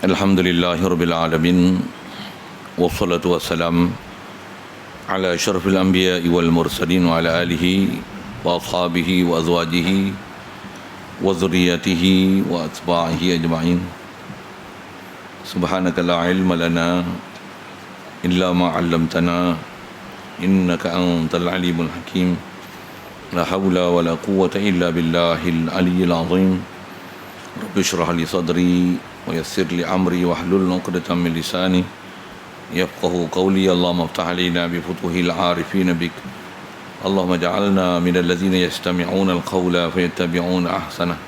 Alhamdulillahi Rabbil Alamin. Wassalatu wassalam ala asyrafil anbiya'i wal mursalin wa ala alihi wa ashabihi wa azwajihi wa zurriyatihi wa atba'ihi ajma'in. Subhanaka la ilma lana illa ma 'allamtana innaka antal alimul hakim. La hawla wa la quwwata illa billahil aliyyil azim. Rabbi shrah li sadri wa yassir li amri wahlul 'uqdatam min lisani yafqahu qawli. Allahumma iftah alaina bi futuhil 'arifin bik. Allahumma ja'alna minal ladzina yastami'una al-qawla fayattabi'una ahsana.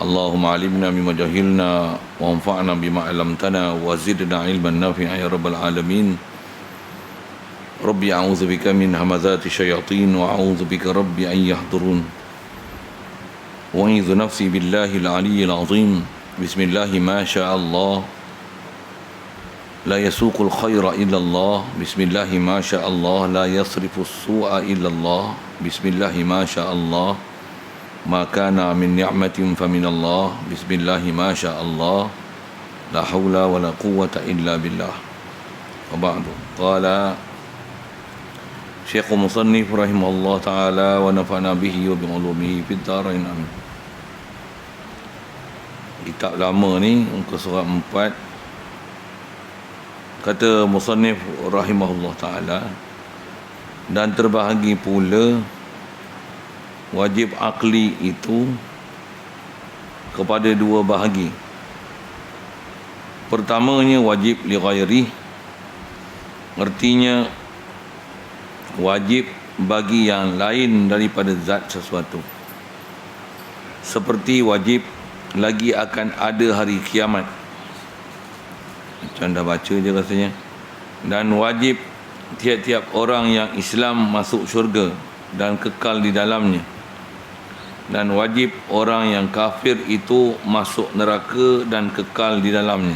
Allahumma 'allimna mimma jahilna wa anfa'na bima 'allamtana wa zidna 'ilman nafi'an ya rabbal alamin. Rabbi a'udzu bika min hamazati syayatin wa a'udzu bika rabbi an yahdurun. Wa a'udzu nafsi billahi al-'aliyyil 'azim. Bismillahi ma syaa Allah la yasuqul khaira illa Allah. Bismillahi ma syaa Allah la yasrifus su'a illa Allah. Bismillahi ma syaa Allah ma kana min ni'matin fa min Allah. Bismillahi ma syaa Allah la haula wa la quwwata illa billah. Wa ba'du. Qala Syekh Musannif rahimahullah ta'ala wa nafa'na bihi wa bi ulumihi fid dharain amin. Kitab lama ni, muka surat 4, kata Musannif rahimahullah ta'ala, dan terbahagi pula wajib akli itu kepada dua bahagi. Pertamanya wajib li ghairi, artinya wajib bagi yang lain daripada zat sesuatu, seperti wajib lagi akan ada hari kiamat, macam dah baca je rasanya. Dan wajib tiap-tiap orang yang Islam masuk syurga dan kekal di dalamnya, dan wajib orang yang kafir itu masuk neraka dan kekal di dalamnya.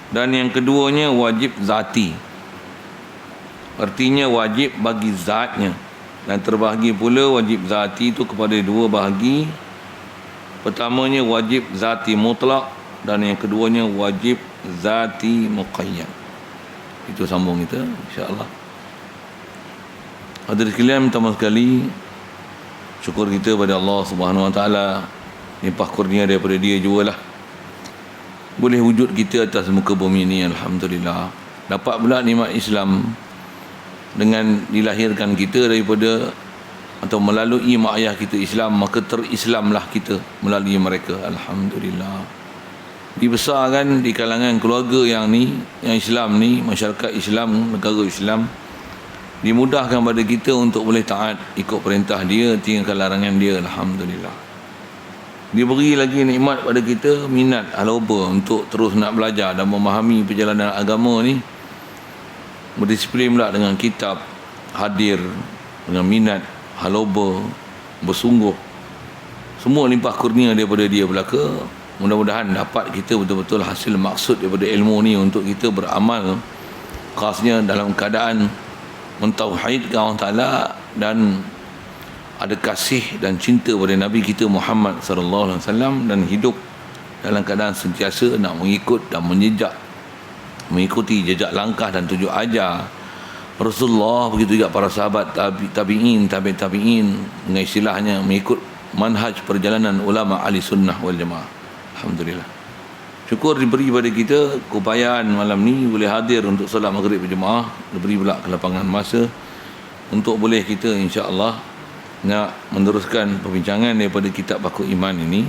Dan yang keduanya wajib zati, artinya wajib bagi zatnya. Dan terbahagi pula wajib zati itu kepada dua bahagi. Pertamanya wajib zati mutlak, dan yang keduanya wajib zati muqayyad. Itu sambung kita insya-Allah. Hadirin sekalian, pertama sekali syukur kita pada Allah Subhanahu Wa Taala, limpah kurnia daripada Dia jugalah boleh wujud kita atas muka bumi ini. Alhamdulillah, dapat pula nikmat Islam dengan dilahirkan kita daripada atau melalui mak ayah kita Islam, maka terislamlah kita melalui mereka. Alhamdulillah, dibesarkan di kalangan keluarga yang Islam ni, masyarakat Islam, negara Islam, dimudahkan pada kita untuk boleh taat, ikut perintah Dia, tinggalkan larangan Dia. Alhamdulillah, diberi lagi nikmat pada kita minat haloba untuk terus nak belajar dan memahami perjalanan agama ni, berdisiplin pula dengan kitab, hadir dengan minat, haloba, bersungguh. Semua limpah kurnia daripada Dia belaka. Mudah-mudahan dapat kita betul-betul hasil maksud daripada ilmu ni untuk kita beramal, khasnya dalam keadaan mentauhidkan Allah Ta'ala dan ada kasih dan cinta pada Nabi kita Muhammad sallallahu alaihi wasallam, dan hidup dalam keadaan sentiasa nak mengikut dan mengikuti jejak langkah dan tunjuk ajar Rasulullah, begitu juga para sahabat, tabi'in dengan istilahnya mengikut manhaj perjalanan ulama ahli sunnah wal jamaah. Alhamdulillah, syukur diberi pada kita keupayaan malam ni boleh hadir untuk solat maghrib berjemaah, diberi pula kelapangan masa untuk boleh kita insya-Allah nak meneruskan perbincangan daripada kitab Baku Iman ini.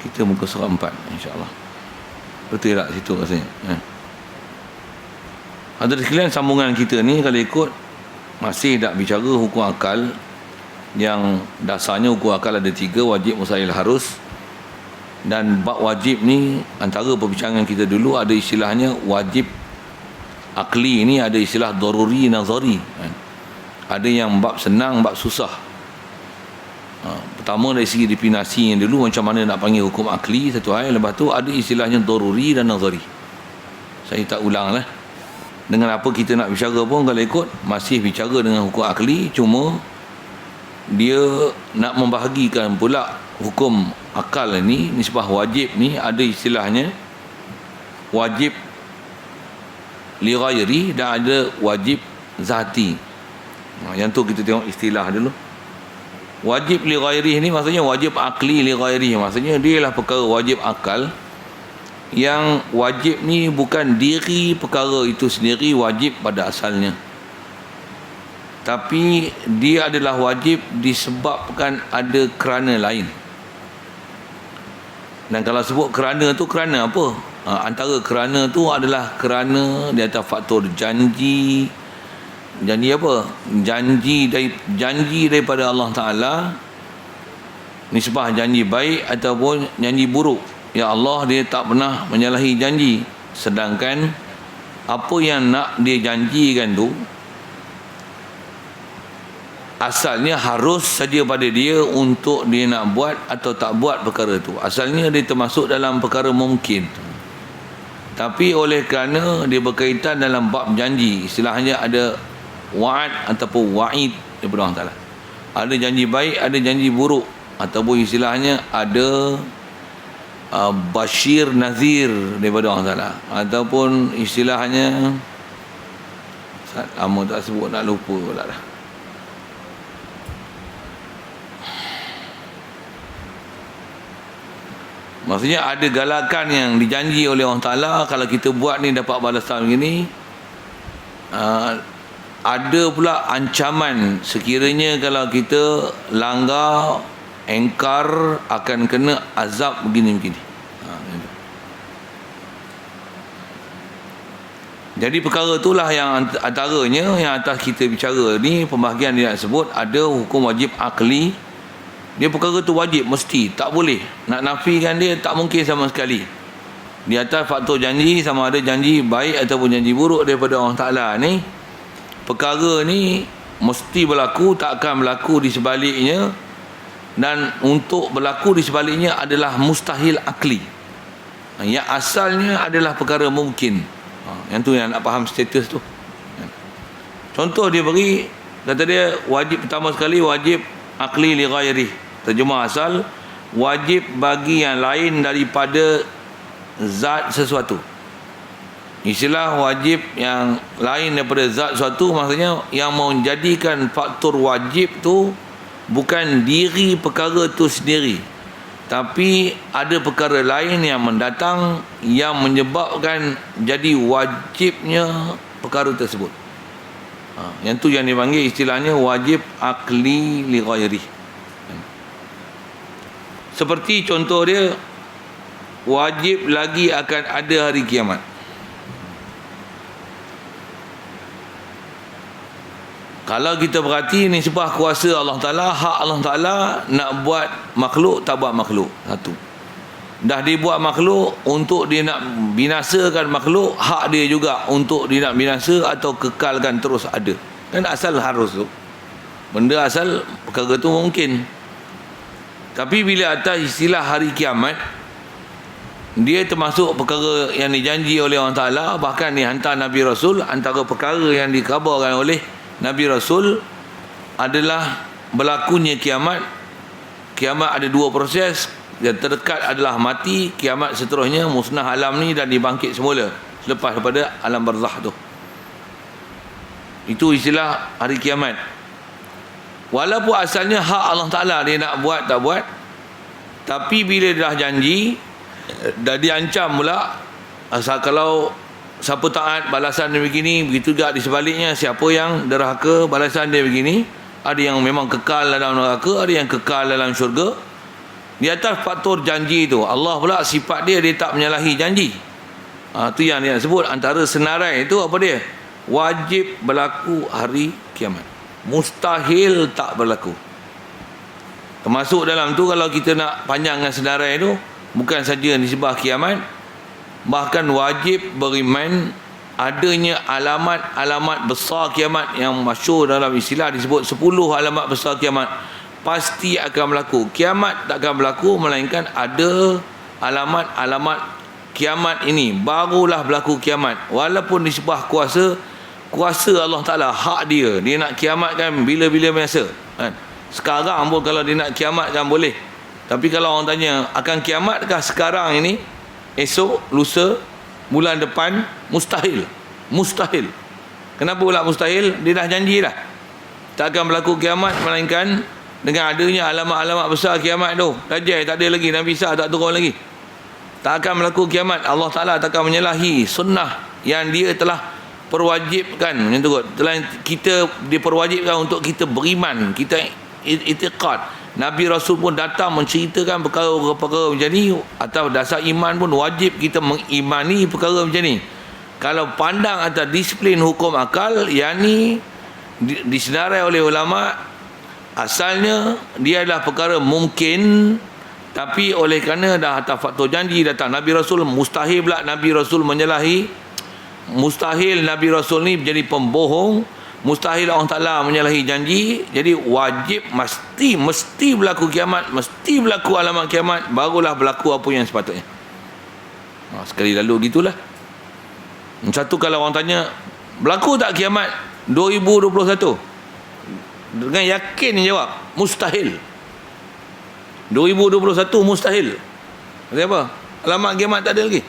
Kita muka surat 4 insya-Allah. Betul tak situ rasanya? Hadirin sekalian, sambungan kita ni kalau ikut masih tak bicara hukum akal, yang dasarnya hukum akal ada 3, wajib, mustahil, harus. Dan bab wajib ni, antara perbincangan kita dulu ada istilahnya wajib akli ni, ada istilah daruri nazari. Ada yang bab senang, bab susah. Pertama dari segi definisi yang dulu macam mana nak panggil hukum akli satu hal, lepas tu ada istilahnya daruri dan nazari. Saya tak ulang lah. Dengan apa kita nak bicara pun kalau ikut masih bicara dengan hukum akli, cuma dia nak membahagikan pula hukum akal ni, nisbah wajib ni ada istilahnya wajib li ghairi dan ada wajib zati. Yang tu kita tengok istilah dulu. Wajib li ghairi ni maksudnya wajib akli li ghairi, maksudnya dia lah perkara wajib akal. Yang wajib ni bukan diri perkara itu sendiri wajib pada asalnya, tapi dia adalah wajib disebabkan ada kerana lain. Dan kalau sebut kerana tu, kerana apa? Antara kerana tu adalah kerana di atas faktor janji. Janji apa? Janji daripada Allah Ta'ala, nisbah janji baik ataupun janji buruk. Ya Allah, dia tak pernah menyalahi janji. Sedangkan apa yang nak dia janjikan tu asalnya harus saja pada dia untuk dia nak buat atau tak buat perkara tu. Asalnya dia termasuk dalam perkara mungkin. Tapi oleh kerana dia berkaitan dalam bab janji, istilahnya ada wa'ad ataupun wa'id daripada Allah Ta'ala. Ada janji baik, ada janji buruk, ataupun istilahnya ada Bashir Nazir daripada Allah Ta'ala, ataupun istilahnya lama tak sebut, nak lupa pula dah. Maksudnya ada galakan yang dijanji oleh Allah Ta'ala, kalau kita buat ni dapat balasan begini. Ada pula ancaman sekiranya kalau kita langgar, engkar, akan kena azab begini-begini. Jadi perkara itulah yang antaranya yang atas kita bicara ni, pembahagian dia nak sebut ada hukum wajib akli. Dia perkara tu wajib, mesti, tak boleh nak nafikan dia, tak mungkin sama sekali. Di atas faktor janji, sama ada janji baik ataupun janji buruk daripada Allah Ta'ala ni, perkara ni mesti berlaku, tak akan berlaku di sebaliknya. Dan untuk berlaku di sebaliknya adalah mustahil akli. Yang asalnya adalah perkara mungkin. Yang tu yang nak faham status tu. Contoh dia beri, kata dia wajib pertama sekali wajib akli li ghairi. Terjemah asal, wajib bagi yang lain daripada zat sesuatu. Istilah wajib yang lain daripada zat sesuatu, maksudnya yang menjadikan faktor wajib tu bukan diri perkara tu sendiri, tapi ada perkara lain yang mendatang yang menyebabkan jadi wajibnya perkara tersebut. Yang tu yang dipanggil istilahnya wajib akli li ghairi. Seperti contoh dia, wajib lagi akan ada hari kiamat. Kalau kita perhati ni sebab kuasa Allah Ta'ala, hak Allah Ta'ala nak buat makhluk, tak buat makhluk. Satu. Dah dibuat makhluk, untuk dia nak binasakan makhluk, hak dia juga untuk dia nak binasa atau kekalkan terus ada. Kan asal harus tu. Benda asal perkara tu mungkin. Tapi bila atas istilah hari kiamat, dia termasuk perkara yang dijanji oleh Allah Ta'ala. Bahkan dihantar Nabi Rasul. Antara perkara yang dikabarkan oleh Nabi Rasul adalah berlakunya kiamat. Kiamat ada dua proses. Yang terdekat adalah mati. Kiamat seterusnya musnah alam ni dan dibangkit semula selepas daripada alam barzakh tu. Itu istilah hari kiamat. Walaupun asalnya hak Allah Ta'ala dia nak buat tak buat, tapi bila dia dah janji, dah diancam pula, asal kalau siapa taat balasan dia begini, begitu juga di sebaliknya, siapa yang derhaka balasan dia begini. Ada yang memang kekal dalam neraka, ada yang kekal dalam syurga. Di atas faktor janji tu, Allah pula sifat dia tak menyalahi janji. Tu yang dia sebut antara senarai itu apa dia? Wajib berlaku hari kiamat, mustahil tak berlaku. Termasuk dalam tu, kalau kita nak panjangkan senarai tu, bukan saja nisbah kiamat, bahkan wajib beriman adanya alamat-alamat besar kiamat yang masyhur dalam istilah disebut 10 alamat besar kiamat. Pasti akan berlaku. Kiamat tak akan berlaku melainkan ada alamat-alamat kiamat ini, barulah berlaku kiamat. Walaupun nisbah kuasa Allah Ta'ala, hak dia nak kiamatkan bila-bila biasa kan. Sekarang pun kalau dia nak kiamatkan boleh, Tapi kalau orang tanya, akan kiamatkah sekarang ini, esok, lusa, bulan depan? Mustahil. Mustahil. Kenapa pula mustahil? Dia dah janji dah. Tak akan berlaku kiamat melainkan dengan adanya alamat-alamat besar kiamat tu. Dajjal tak ada lagi, Nabi Isa tak turun lagi. Tak akan berlaku kiamat. Allah Ta'ala tak akan menyalahi sunnah yang dia telah perwajibkan. Macam tu kot. Telah kita diperwajibkan untuk kita beriman, kita i'tiqad. Nabi Rasul pun datang menceritakan perkara-perkara macam ni. Atau dasar iman pun wajib kita mengimani perkara macam ni. Kalau pandang atas disiplin hukum akal, yang ni disenarai oleh ulama, asalnya dia adalah perkara mungkin, tapi oleh kerana dah atas faktor janji datang Nabi Rasul, mustahil pula Nabi Rasul menyalahi. Mustahil Nabi Rasul ni menjadi pembohong. Mustahil Allah Ta'ala menyalahi janji. Jadi wajib, mesti berlaku kiamat, mesti berlaku alamat kiamat, barulah berlaku apa yang sepatutnya. Sekali lalu gitulah. Satu, kalau orang tanya, berlaku tak kiamat 2021? Dengan yakin jawab, mustahil. 2021 mustahil. Maksudnya apa? Alamat kiamat tak ada lagi.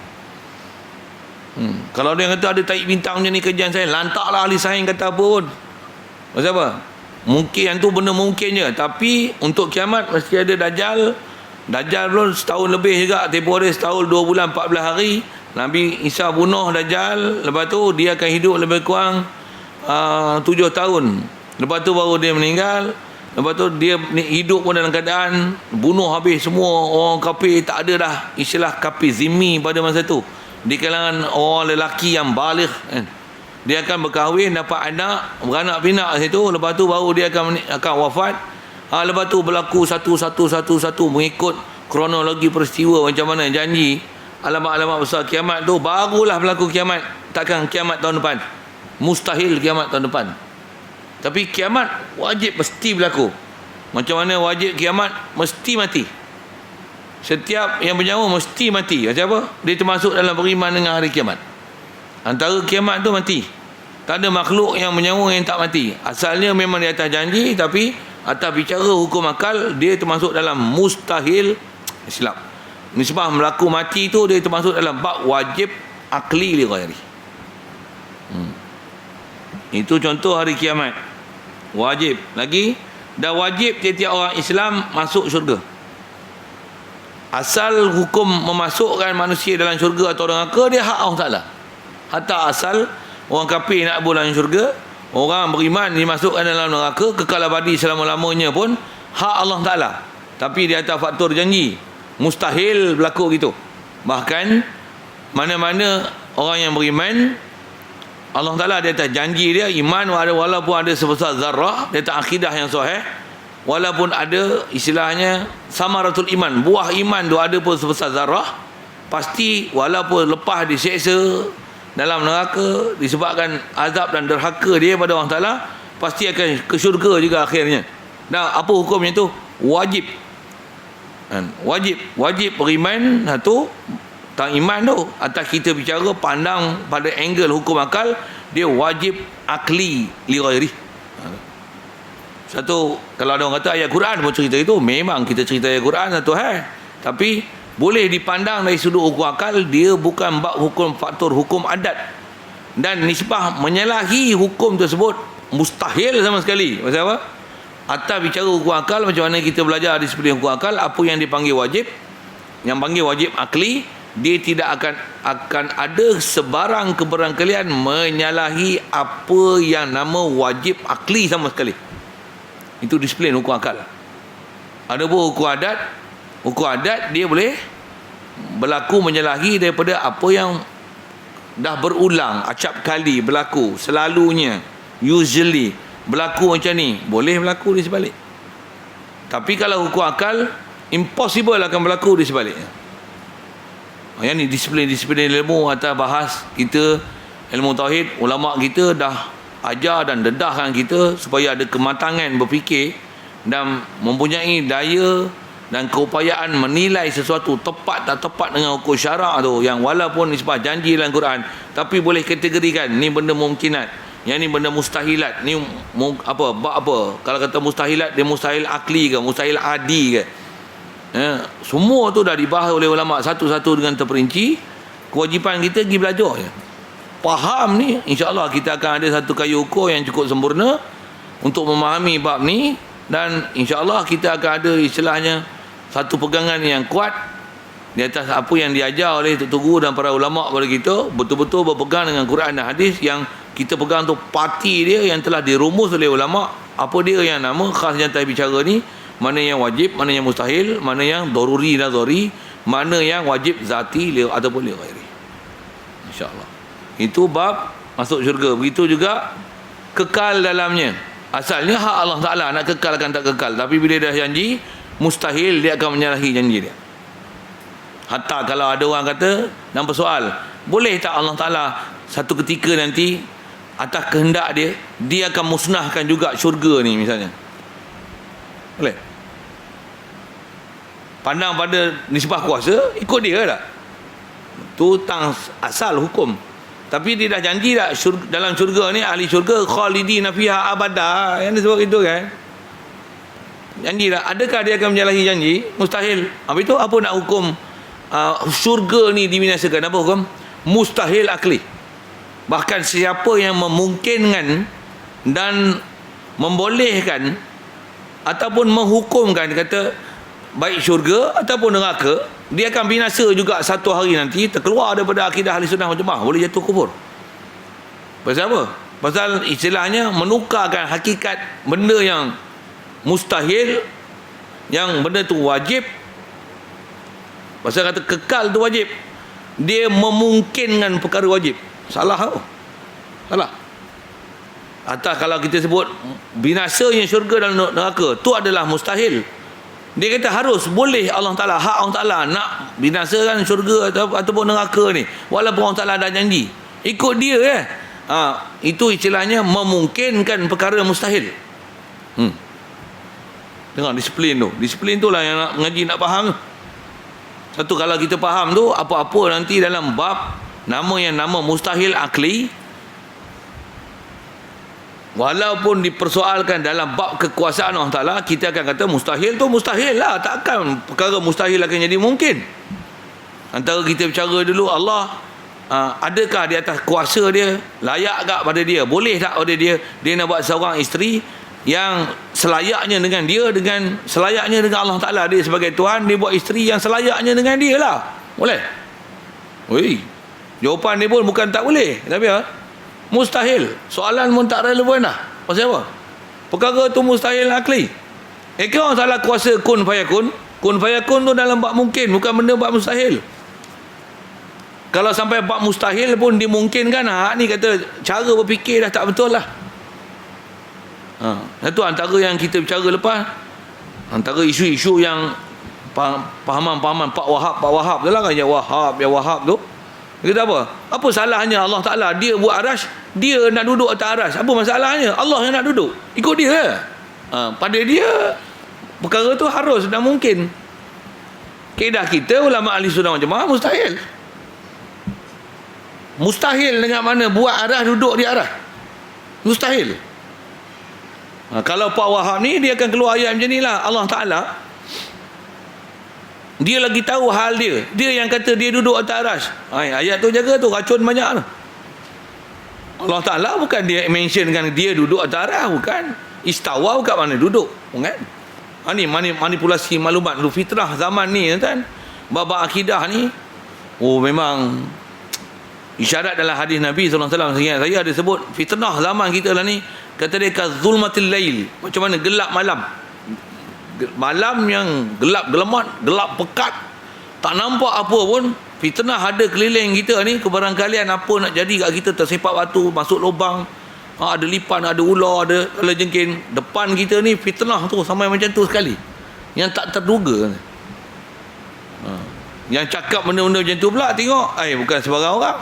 Kalau dia kata ada taik bintang macam ni kerjaan saya, lantaklah ahli sains kata apa pun. Maksud apa? Mungkin yang tu benda mungkin je. Tapi untuk kiamat mesti ada Dajjal. Dajjal pun setahun lebih juga. Tempoh dia setahun 2 bulan 14 hari. Nabi Isa bunuh Dajjal. Lepas tu dia akan hidup lebih kurang 7 tahun. Lepas tu baru dia meninggal. Lepas tu dia hidup pun dalam keadaan bunuh habis semua orang kafir. Tak ada dah istilah kafir zimmi pada masa tu. Di kalangan orang lelaki yang baligh kan. Dia akan berkahwin, dapat anak, beranak pinak situ. Lepas tu baru dia akan wafat. Lepas tu berlaku satu mengikut kronologi peristiwa macam mana janji alamat-alamat besar kiamat tu, barulah berlaku kiamat. Takkan kiamat tahun depan. Mustahil kiamat tahun depan. Tapi kiamat wajib mesti berlaku. Macam mana wajib kiamat mesti mati. Setiap yang bernyawa mesti mati. Macam apa? Dia termasuk dalam beriman dengan hari kiamat. Antara kiamat tu mati. Tak ada makhluk yang bernyawa yang tak mati. Asalnya memang di atas janji, tapi atas bicara hukum akal, dia termasuk dalam mustahil Islam. Nisbah berlaku mati tu dia termasuk dalam bab wajib akli li ghairi. Itu contoh hari kiamat. Wajib. Lagi, dah wajib tiap-tiap orang Islam masuk syurga. Asal hukum memasukkan manusia dalam syurga atau neraka, dia hak Allah Ta'ala. Hatta asal orang kafir nak dalam syurga, orang beriman dimasukkan dalam neraka, kekal abadi selama-lamanya pun hak Allah Ta'ala. Tapi di atas faktor janji, mustahil berlaku gitu. Bahkan mana-mana orang yang beriman, Allah Ta'ala di atas janji dia, iman walaupun ada sebesar zarrah, di atas akidah yang sahih, walaupun ada istilahnya samaratul iman, buah iman tu ada pun sebesar zarrah, pasti walaupun lepas diseksa dalam neraka disebabkan azab dan derhaka dia pada Allah Ta'ala, pasti akan ke syurga juga akhirnya. Dan apa hukumnya tu? Wajib. Wajib beriman. Satu, tentang iman tu, atas kita bicara pandang pada angle hukum akal, dia wajib akli li ghairi. Satu, kalau ada orang kata ayat Quran pun cerita itu, memang kita cerita ayat Quran satu hal, tapi boleh dipandang dari sudut hukum akal, dia bukan bab hukum faktor hukum adat, dan nisbah menyalahi hukum tersebut mustahil sama sekali. Pasal apa? Atas bicara hukum akal, macam mana kita belajar disiplin hukum akal, apa yang dipanggil wajib, yang panggil wajib akli, dia tidak akan ada sebarang keberangkalian menyalahi apa yang nama wajib akli sama sekali. Itu disiplin hukum akal. Ada pun hukum adat dia boleh berlaku menyalahi daripada apa yang dah berulang, acap kali berlaku, selalunya, usually berlaku macam ni, boleh berlaku di sebalik. Tapi kalau hukum akal, impossible akan berlaku di sebaliknya. Yang ni disiplin ilmu atas bahas kita ilmu tauhid, ulama kita dah ajar dan dedahkan kita supaya ada kematangan berfikir dan mempunyai daya dan keupayaan menilai sesuatu tepat tak tepat dengan hukum syarak tu, yang walaupun nisbah janji dalam Quran, tapi boleh kategorikan ni benda mungkinat, yang ni benda mustahilat, ni apa kalau kata mustahilat, dia mustahil akli ke, mustahil adi ke. Semua tu dah dibahas oleh ulama satu-satu dengan terperinci. Kewajipan kita pergi belajar je. Faham ni, insya-Allah kita akan ada satu kayu ukur yang cukup sempurna untuk memahami bab ni, dan insya-Allah kita akan ada istilahnya satu pegangan yang kuat di atas apa yang diajar oleh tuan guru dan para ulama kepada kita, betul-betul berpegang dengan Quran dan hadis. Yang kita pegang tu parti dia yang telah dirumus oleh ulama. Apa dia yang nama khas jantai bicara ni, mana yang wajib, mana yang mustahil, mana yang daruri nazari, mana yang wajib zati ataupun li ghairi. Insya-Allah. Itu bab masuk syurga. Begitu juga kekal dalamnya. Asalnya hak Allah Taala nak kekalkan tak kekal, tapi bila dah janji, mustahil dia akan menyalahi janji dia. Hatta kalau ada orang kata dan bersoal, boleh tak Allah Taala satu ketika nanti atas kehendak dia, dia akan musnahkan juga syurga ni misalnya? Boleh? Pandang pada nisbah kuasa, ikut dia tak? Tu tang asal hukum. Tapi dia dah janji tak dalam syurga ni, ahli syurga khalidina fiha abada, yang disebut itu kan? Janji tak? Adakah dia akan menyalahi janji? Mustahil. Habis itu apa nak hukum syurga ni dibinasakan? Apa hukum? Mustahil akli. Bahkan siapa yang memungkinkan dan membolehkan ataupun menghukumkan, kata baik syurga ataupun neraka, dia akan binasa juga satu hari nanti, terkeluar daripada akidah ahli sunnah wal jamaah, boleh jatuh kufur. Pasal apa? Pasal istilahnya menukarkan hakikat benda yang mustahil, yang benda tu wajib. Pasal kata kekal tu wajib, dia memungkinkan perkara wajib. Salah tau. Salah. Atas kalau kita sebut binasanya syurga dan neraka, tu adalah mustahil. Dia kata harus, boleh Allah Ta'ala, hak Allah Ta'ala nak binasakan syurga ataupun neraka ni, walaupun Allah Ta'ala dah janji. Ikut dia ya. Itu istilahnya memungkinkan perkara mustahil. Dengar disiplin tu. Disiplin tu lah yang nak mengaji nak faham tu. Satu, kalau kita faham tu, apa-apa nanti dalam bab nama mustahil akli, walaupun dipersoalkan dalam bab kekuasaan Allah Ta'ala, kita akan kata mustahil tu mustahil lah. Takkan perkara mustahil akan jadi mungkin. Antara kita bicara dulu, Allah adakah di atas kuasa dia, layak tak pada dia, boleh tak pada dia, dia nak buat seorang isteri yang selayaknya dengan dia, dengan selayaknya dengan Allah Ta'ala. Dia sebagai Tuhan, dia buat isteri yang selayaknya dengan dia lah. Boleh? Jawapan dia pun bukan tak boleh, tapi mustahil. Soalan pun tak relevan dah. Pasal apa? Perkara tu mustahil akli. Kalau Allah Ta'ala kuasa kun fayakun, kun fayakun tu dalam bab mungkin, bukan benda bab mustahil. Kalau sampai bab mustahil pun dimungkinkan, ni kata cara berfikir dah tak betul lah. Itu antara yang kita bicara lepas, antara isu-isu yang pahaman-pahaman Pak Wahab tu lah kan, ya Wahab tu. Dia kata apa? Apa salahnya Allah Ta'ala, dia buat arash, dia nak duduk atas arash. Apa masalahnya? Allah yang nak duduk. Ikut dia. Pada dia, perkara tu harus dan mungkin. Kaedah kita, ulama ahli sunnah wal jamaah, mustahil. Mustahil dengan mana? Buat arash, duduk di arash. Mustahil. Kalau Pak Wahab ni, dia akan keluar ayat macam ni lah. Allah Ta'ala, dia lagi tahu hal dia. Dia yang kata dia duduk atas arash. Ayat tu jaga tu, racun banyak tu. Allah Ta'ala bukan dia mentionkan dia duduk atas arash, bukan. Istawa kat mana duduk, kan? Ni manipulasi maklumat tu, fitrah zaman ni kan. Bab akidah ni, memang isyarat dalam hadis Nabi SAW. Saya ada sebut fitnah zaman kita lah ni. Kata dia kazulmatil lail, macam mana gelap malam. Malam yang gelap gelemat, gelap pekat, tak nampak apa pun. Fitnah ada keliling kita ni. Kebarangkalian apa nak jadi kat kita, tersepak batu, masuk lubang, ada lipan, ada ular, ada kalajengking depan kita ni. Fitnah tu sampai macam tu sekali, yang tak terduga. Yang cakap benda-benda macam tu pula tengok, bukan sebarang orang.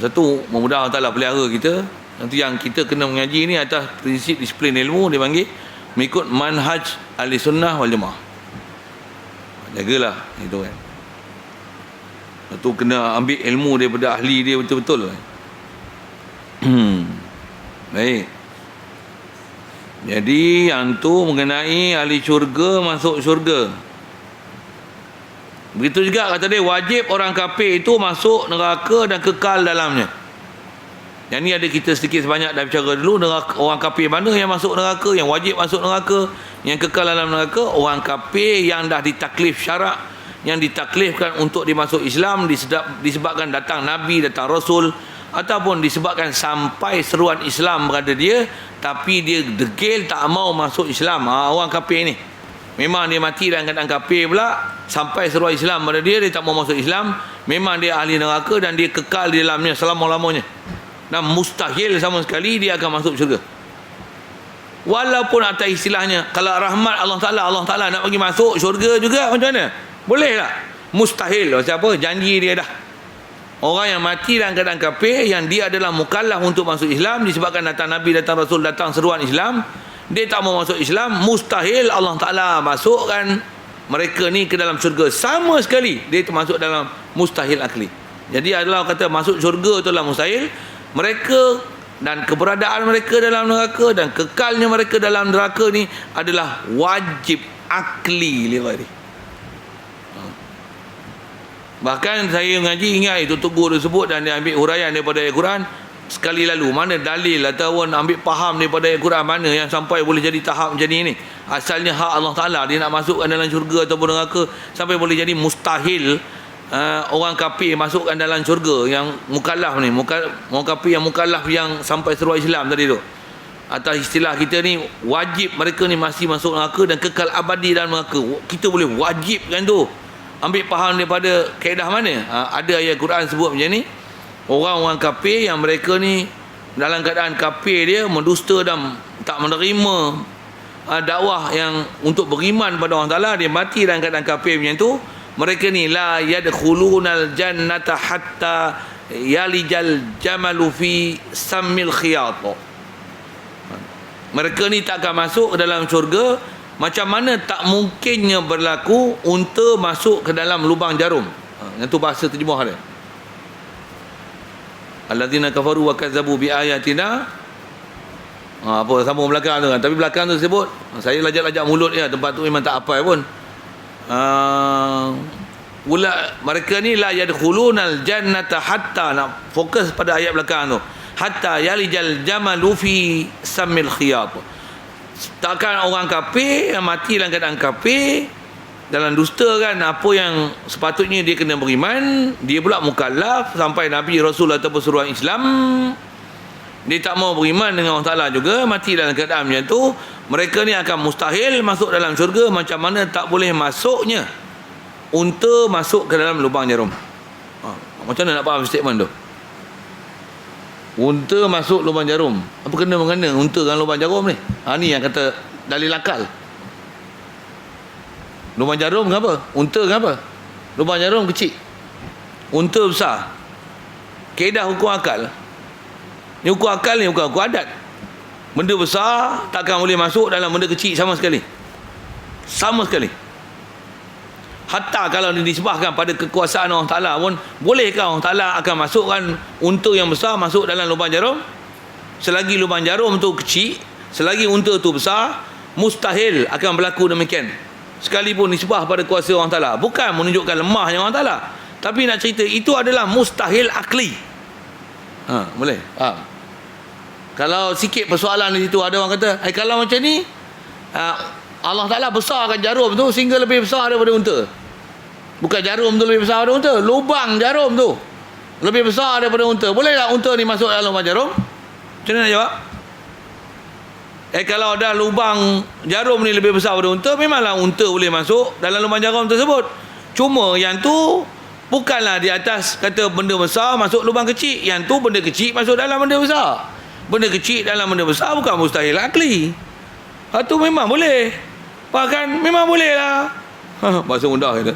Satu, mudah-mudahan Allah Ta'ala pelihara kita. Nanti yang kita kena mengaji ni atas prinsip disiplin ilmu, dia panggil mengikut manhaj ahli sunnah wal jamaah. Jagalah itu kan. Itu kena ambil ilmu daripada ahli dia betul-betul. Baik. Jadi yang tu mengenai ahli syurga masuk syurga. Begitu juga kata dia, wajib orang kafir itu masuk neraka dan kekal dalamnya. Yang ni ada kita sedikit sebanyak dah bicara dulu. Neraka, orang kafir mana yang masuk neraka, yang wajib masuk neraka, yang kekal dalam neraka? Orang kafir yang dah ditaklif syarak, yang ditaklifkan untuk dimasuk Islam disebabkan datang Nabi, datang Rasul, ataupun disebabkan sampai seruan Islam pada dia, tapi dia degil tak mau masuk Islam. Orang kafir ni memang dia mati dalam keadaan kafir pula, sampai seruan Islam pada dia, dia tak mau masuk Islam, memang dia ahli neraka dan dia kekal di dalamnya selama-lamanya, dan mustahil sama sekali dia akan masuk syurga. Walaupun atas istilahnya, kalau rahmat Allah Ta'ala nak bagi masuk syurga juga, macam mana? Boleh tak? Mustahil. Sebab apa? Janji dia dah. Orang yang mati dalam keadaan kafir, yang dia adalah mukallaf untuk masuk Islam, disebabkan datang Nabi, datang Rasul, datang seruan Islam, dia tak mau masuk Islam, mustahil Allah Ta'ala masukkan mereka ni ke dalam syurga sama sekali. Dia termasuk dalam mustahil akli. Jadi adalah kata masuk syurga tu adalah mustahil. Mereka dan keberadaan mereka dalam neraka dan kekalnya mereka dalam neraka ni adalah wajib akli liwari. Bahkan saya mengaji, ingat itu Tok Guru sebut dan dia ambil huraian daripada ayat Quran sekali lalu. Mana dalil ataupun ambil faham daripada ayat Quran mana yang sampai boleh jadi tahap macam ni? Asalnya hak Allah Ta'ala, dia nak masukkan dalam syurga ataupun neraka, sampai boleh jadi mustahil orang kafir masukkan dalam syurga yang mukallaf ni, orang kafir yang mukallaf yang sampai seruan Islam tadi tu. Atas istilah kita ni, wajib mereka ni masih masuk neraka dan kekal abadi dalam neraka. Kita boleh wajibkan tu. Ambil faham daripada kaedah mana? Ada ayat Quran sebut macam ni. Orang-orang kafir yang mereka ni dalam keadaan kafir, dia mendusta dan tak menerima dakwah yang untuk beriman pada Allah Ta'ala, dia mati dalam keadaan kafir macam tu. Mereka ni la yadkhulunal jannata hatta yalijal jamalu fi sammil khiyat. Mereka ni tak akan masuk ke dalam syurga. Macam mana tak mungkinnya berlaku unta masuk ke dalam lubang jarum. Itu bahasa terjemah dia. Alladzina kafaru wa kazzabu bi ayatina. Apa sambung belakang tu kan. Tapi belakang tu sebut, saya lajak-lajak mulut dia, tempat tu memang tak hafal pun. Mereka ni la yadkhulunal jannata hatta, nak fokus pada ayat belakang tu. Hatta yalijal jamalu fi sammil khiyat. Takkan orang kafir yang mati dalam keadaan kafir, dalam dusta kan, apa yang sepatutnya dia kena beriman, dia pula mukallaf sampai Nabi, Rasul ataupun seruan Islam, dia tak mau beriman dengan Allah Ta'ala juga, mati dalam keadaan macam tu. Mereka ni akan mustahil masuk dalam syurga. Macam mana tak boleh masuknya unta masuk ke dalam lubang jarum. Macam mana nak faham statement tu? Unta masuk lubang jarum. Apa kena-mengena unta dengan lubang jarum ni? Ni yang kata dalil akal. Lubang jarum kenapa? Unta kenapa? Lubang jarum kecil, unta besar. Kaedah hukum akal. Ni hukum akal ni bukan hukum adat. Benda besar takkan boleh masuk dalam benda kecil sama sekali. Sama sekali. Hatta kalau disebahkan pada kekuasaan Allah Ta'ala pun, bolehkah Allah Ta'ala akan masukkan unta yang besar masuk dalam lubang jarum? Selagi lubang jarum tu kecil, selagi unta tu besar, mustahil akan berlaku demikian. Sekalipun disebah pada kuasa Allah Ta'ala. Bukan menunjukkan lemahnya Allah Ta'ala, tapi nak cerita itu adalah mustahil akli. Boleh? Kalau sikit persoalan di situ, ada orang kata, kalau macam ni, Allah Ta'ala besarkan jarum tu sehingga lebih besar daripada unta. Bukan jarum tu lebih besar daripada unta, lubang jarum tu lebih besar daripada unta. Boleh tak unta ni masuk dalam lubang jarum? Macam mana nak jawab? Kalau dah lubang jarum ni lebih besar daripada unta, memanglah unta boleh masuk dalam lubang jarum tersebut. Cuma yang tu bukanlah di atas kata benda besar masuk lubang kecil. Yang tu benda kecil masuk dalam benda besar. Benda kecil dalam benda besar bukan mustahil akli. Itu memang boleh. Bahkan memang boleh lah. Bahasa mudah kata.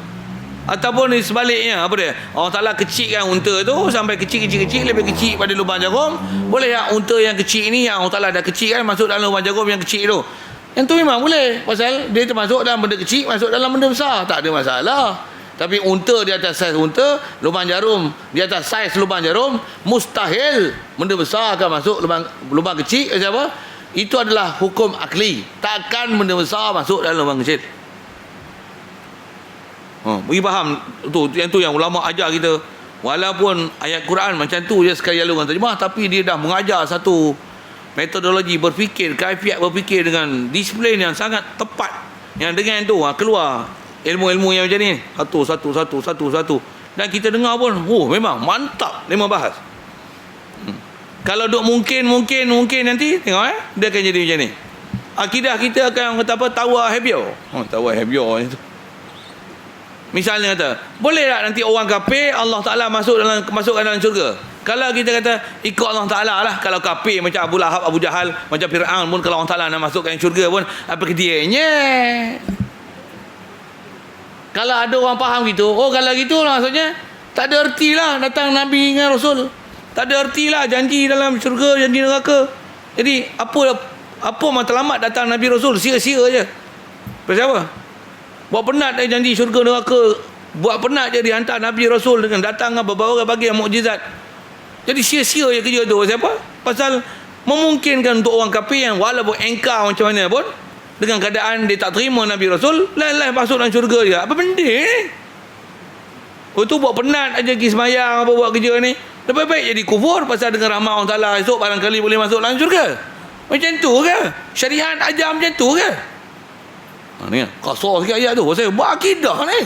Ataupun ni sebaliknya, apa dia? Allah Ta'ala kecilkan unta tu sampai kecil, lebih kecil pada lubang jarum. Boleh tak unta yang kecil ni, yang Allah Ta'ala dah kecilkan, masuk dalam lubang jarum yang kecil tu? Yang tu memang boleh. Pasal dia termasuk dalam benda kecil, masuk dalam benda besar. Tak ada masalah. Tapi unta di atas saiz unta, lubang jarum di atas saiz lubang jarum, mustahil benda besar akan masuk lubang kecil. Apa? Itu adalah hukum akli. Takkan benda besar masuk dalam lubang kecil. Bagi faham tu yang ulama ajar kita. Walaupun ayat Quran macam tu je sekali lalu dengan terjemah, tapi dia dah mengajar satu metodologi berfikir, kaifiat berfikir dengan disiplin yang sangat tepat. Yang dengan tu keluar ilmu-ilmu yang macam ni. Satu. Dan kita dengar pun, memang mantap dia membahas. Kalau duk mungkin nanti tengok dia akan jadi macam ni. Akidah kita akan kata apa? Tawar hebio. Tawar hebio itu. Misalnya kata, boleh tak nanti orang kafir Allah Taala masukkan dalam syurga? Kalau kita kata ikut Allah Taala lah, kalau kafir macam Abu Lahab, Abu Jahal, macam Firaun pun kalau Allah Taala nak masukkan syurga pun apa kedianya? Kalau ada orang faham gitu, kalau gitu lah maksudnya tak ada erti lah datang Nabi dengan Rasul. Tak ada erti lah janji dalam syurga, janji neraka. Jadi apa matlamat datang Nabi Rasul? Sia-sia je. Pasal apa? Buat penat dia janji syurga neraka. Buat penat je dihantar Nabi Rasul dengan datang dengan berbagai bagai mukjizat. Jadi sia-sia je kerja tu. Siapa? Pasal memungkinkan untuk orang kafir yang walaupun engkar macam mana pun, dengan keadaan dia tak terima Nabi Rasul, lain-lain masuk dalam syurga juga. Apa benda ni? Tu buat penat aja pergi semayang apa buat kerja ni. Lebih baik jadi kufur pasal dengan rahmat Allah Ta'ala esok barangkali boleh masuk dalam syurga. Macam tu ke? Syariat ajar macam tu ke? Ni kasar sikit ayat tu. Pasal buat akidah ni.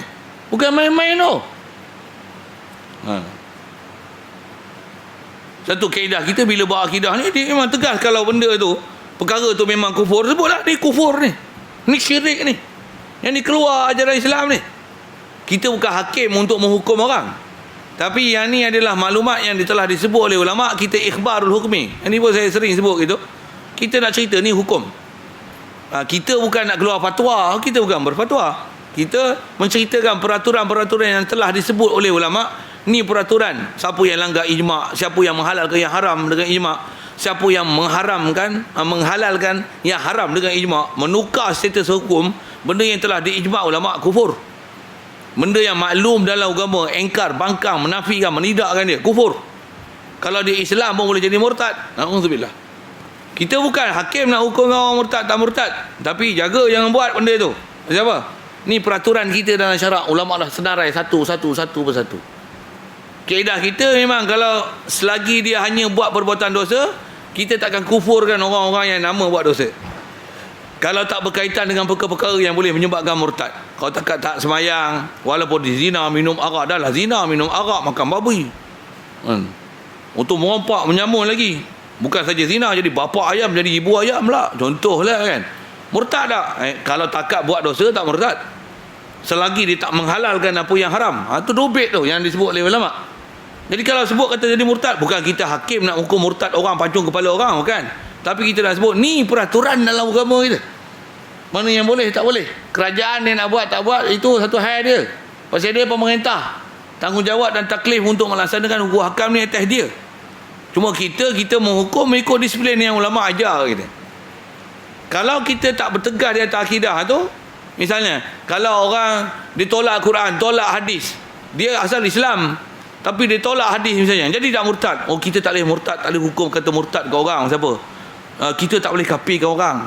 Bukan main-main tu. Satu kaedah kita bila buat akidah ni, dia memang tegas kalau benda tu, perkara tu memang kufur, sebutlah ni kufur ni. Ni syirik ni. Yang ni keluar ajaran Islam ni. Kita bukan hakim untuk menghukum orang. Tapi yang ni adalah maklumat yang telah disebut oleh ulama. Kita ikhbarul hukmi. Yang ni pun saya sering sebut gitu. Kita nak cerita ni hukum. Kita bukan nak keluar fatwa. Kita bukan berfatwa. Kita menceritakan peraturan-peraturan yang telah disebut oleh ulama. Ni peraturan. Siapa yang langgar ijma', siapa yang menghalalkan yang haram dengan ijma', siapa yang menghalalkan yang haram dengan ijma', menukar status hukum benda yang telah diijma' ulama' kufur. Benda yang maklum dalam agama, engkar, bangkang, menafikan, menidakkan dia, kufur. Kalau dia Islam pun boleh jadi murtad. Na'udzubillah. Kita bukan hakim nak hukum orang murtad tak murtad, tapi jaga jangan buat benda tu. Siapa? Ni peraturan kita dalam syarak. Ulama dah senarai satu persatu. Kaedah kita memang kalau selagi dia hanya buat perbuatan dosa, kita takkan kufurkan orang-orang yang nama buat dosa. Kalau tak berkaitan dengan perkara-perkara yang boleh menyebabkan murtad. Kalau tak semayang, walaupun di zina, minum arak, dah lah zina, minum arak, makan babi. Untuk merompak, menyamun lagi. Bukan saja zina, jadi bapa ayam, jadi ibu ayam lah. Contohlah kan. Murtad tak? Kalau takat buat dosa, tak murtad. Selagi dia tak menghalalkan apa yang haram. Itu dobit tu yang disebut oleh ulama. Jadi kalau sebut kata jadi murtad, bukan kita hakim nak hukum murtad orang, pancung kepala orang, bukan. Tapi kita dah sebut, ni peraturan dalam agama kita. Mana yang boleh, tak boleh. Kerajaan dia nak buat, tak buat, itu satu hal dia. Pasal dia pemerintah. Tanggungjawab dan taklif untuk melaksanakan hukum hakam ni atas dia. Cuma kita menghukum mengikut disiplin yang ulama ajar kita. Kalau kita tak bertegas di atas akidah tu, misalnya, kalau orang ditolak Quran, tolak hadis, dia asal Islam, tapi dia tolak hadis misalnya, jadi tak murtad. Kita tak boleh murtad, tak boleh hukum kata murtad ke orang. Siapa? Kita tak boleh kafirkan orang.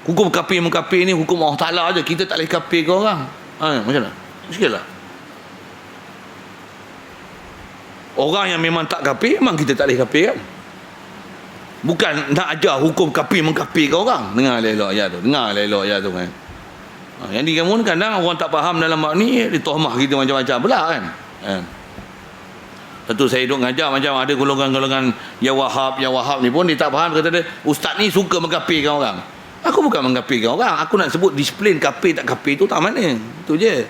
Hukum kafir-mengkafir ni hukum Allah Ta'ala je. Kita tak boleh kafirkan orang. Macam mana? Sikit lah. Orang yang memang tak kafir, memang kita tak boleh kafirkan. Bukan nak ajar hukum kafir-mengkafirkan orang. Dengar elok ayat tu kan. Yang dikamun kadang orang tak faham dalam bab ni, dia tohmah kita macam-macam pula kan. Satu saya duduk ngajar macam ada golongan-golongan yang wahab ni pun dia tak faham, kata dia ustaz ni suka mengkafirkan orang. Aku bukan mengkafirkan orang, aku nak sebut disiplin kafir tak kafir tu tak mana. Itu je.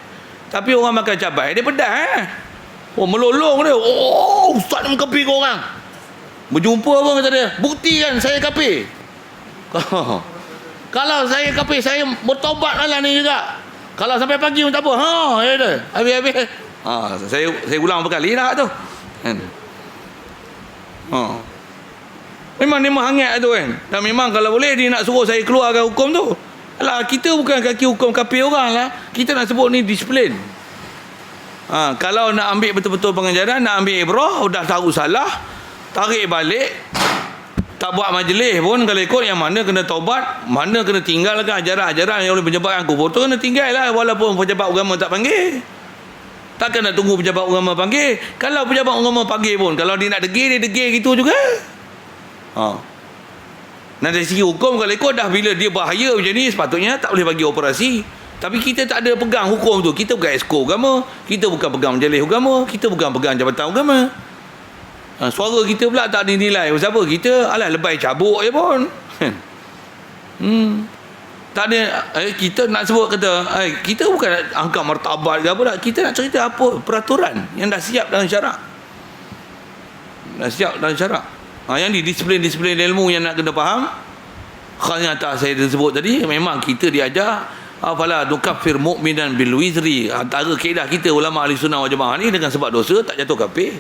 Tapi orang makan cabai dia pedas melolong dia. Ustaz ni mengkafirkan orang. Berjumpa pun kata dia, buktikan saya kafir. Kalau saya kafir, saya bertobat lah ni juga. Kalau sampai pagi pun tak apa. Ya dah. Habis-habis. Saya ulang berkali dah tu. Kan? Memang dia menghangat tu kan. Dan memang kalau boleh dia nak suruh saya keluarkan hukum tu. Alah, kita bukan kaki hukum kafir orang lah. Kita nak sebut ni disiplin. Kalau nak ambil betul-betul pengajaran, nak ambil ibrah, dah tahu salah, tarik balik, Tak buat majlis pun kalau ikut yang mana kena taubat, mana kena tinggalkan ajaran-ajaran yang oleh pejabat kubur tu kena tinggal lah, walaupun pejabat agama tak panggil. Takkan nak tunggu pejabat agama panggil. Kalau pejabat agama panggil pun, kalau dia nak degil, dia degil gitu juga. Nah, dari segi hukum kalau ikut dah, bila dia bahaya macam ni, sepatutnya tak boleh bagi operasi. Tapi kita tak ada pegang hukum tu. Kita bukan esko agama, kita bukan pegang majlis agama, kita bukan pegang jabatan agama. Suara kita pula tak dinilai. Siapa kita? Alah, lebay cabuk je pun. Tak ada. Kita nak sebut kata kita bukan nak angkat martabat ke apa tak. Kita nak cerita apa peraturan yang dah siap dalam syarak. Dah siap dalam syarak. Yang di disiplin ilmu yang nak kena faham. Khasnya atas saya sebut tadi, memang kita diajar afala nukaffir mu'minan bil wizri. Antara kaedah kita ulama ahli sunnah wal jamaah ni, dengan sebab dosa tak jatuh kafir.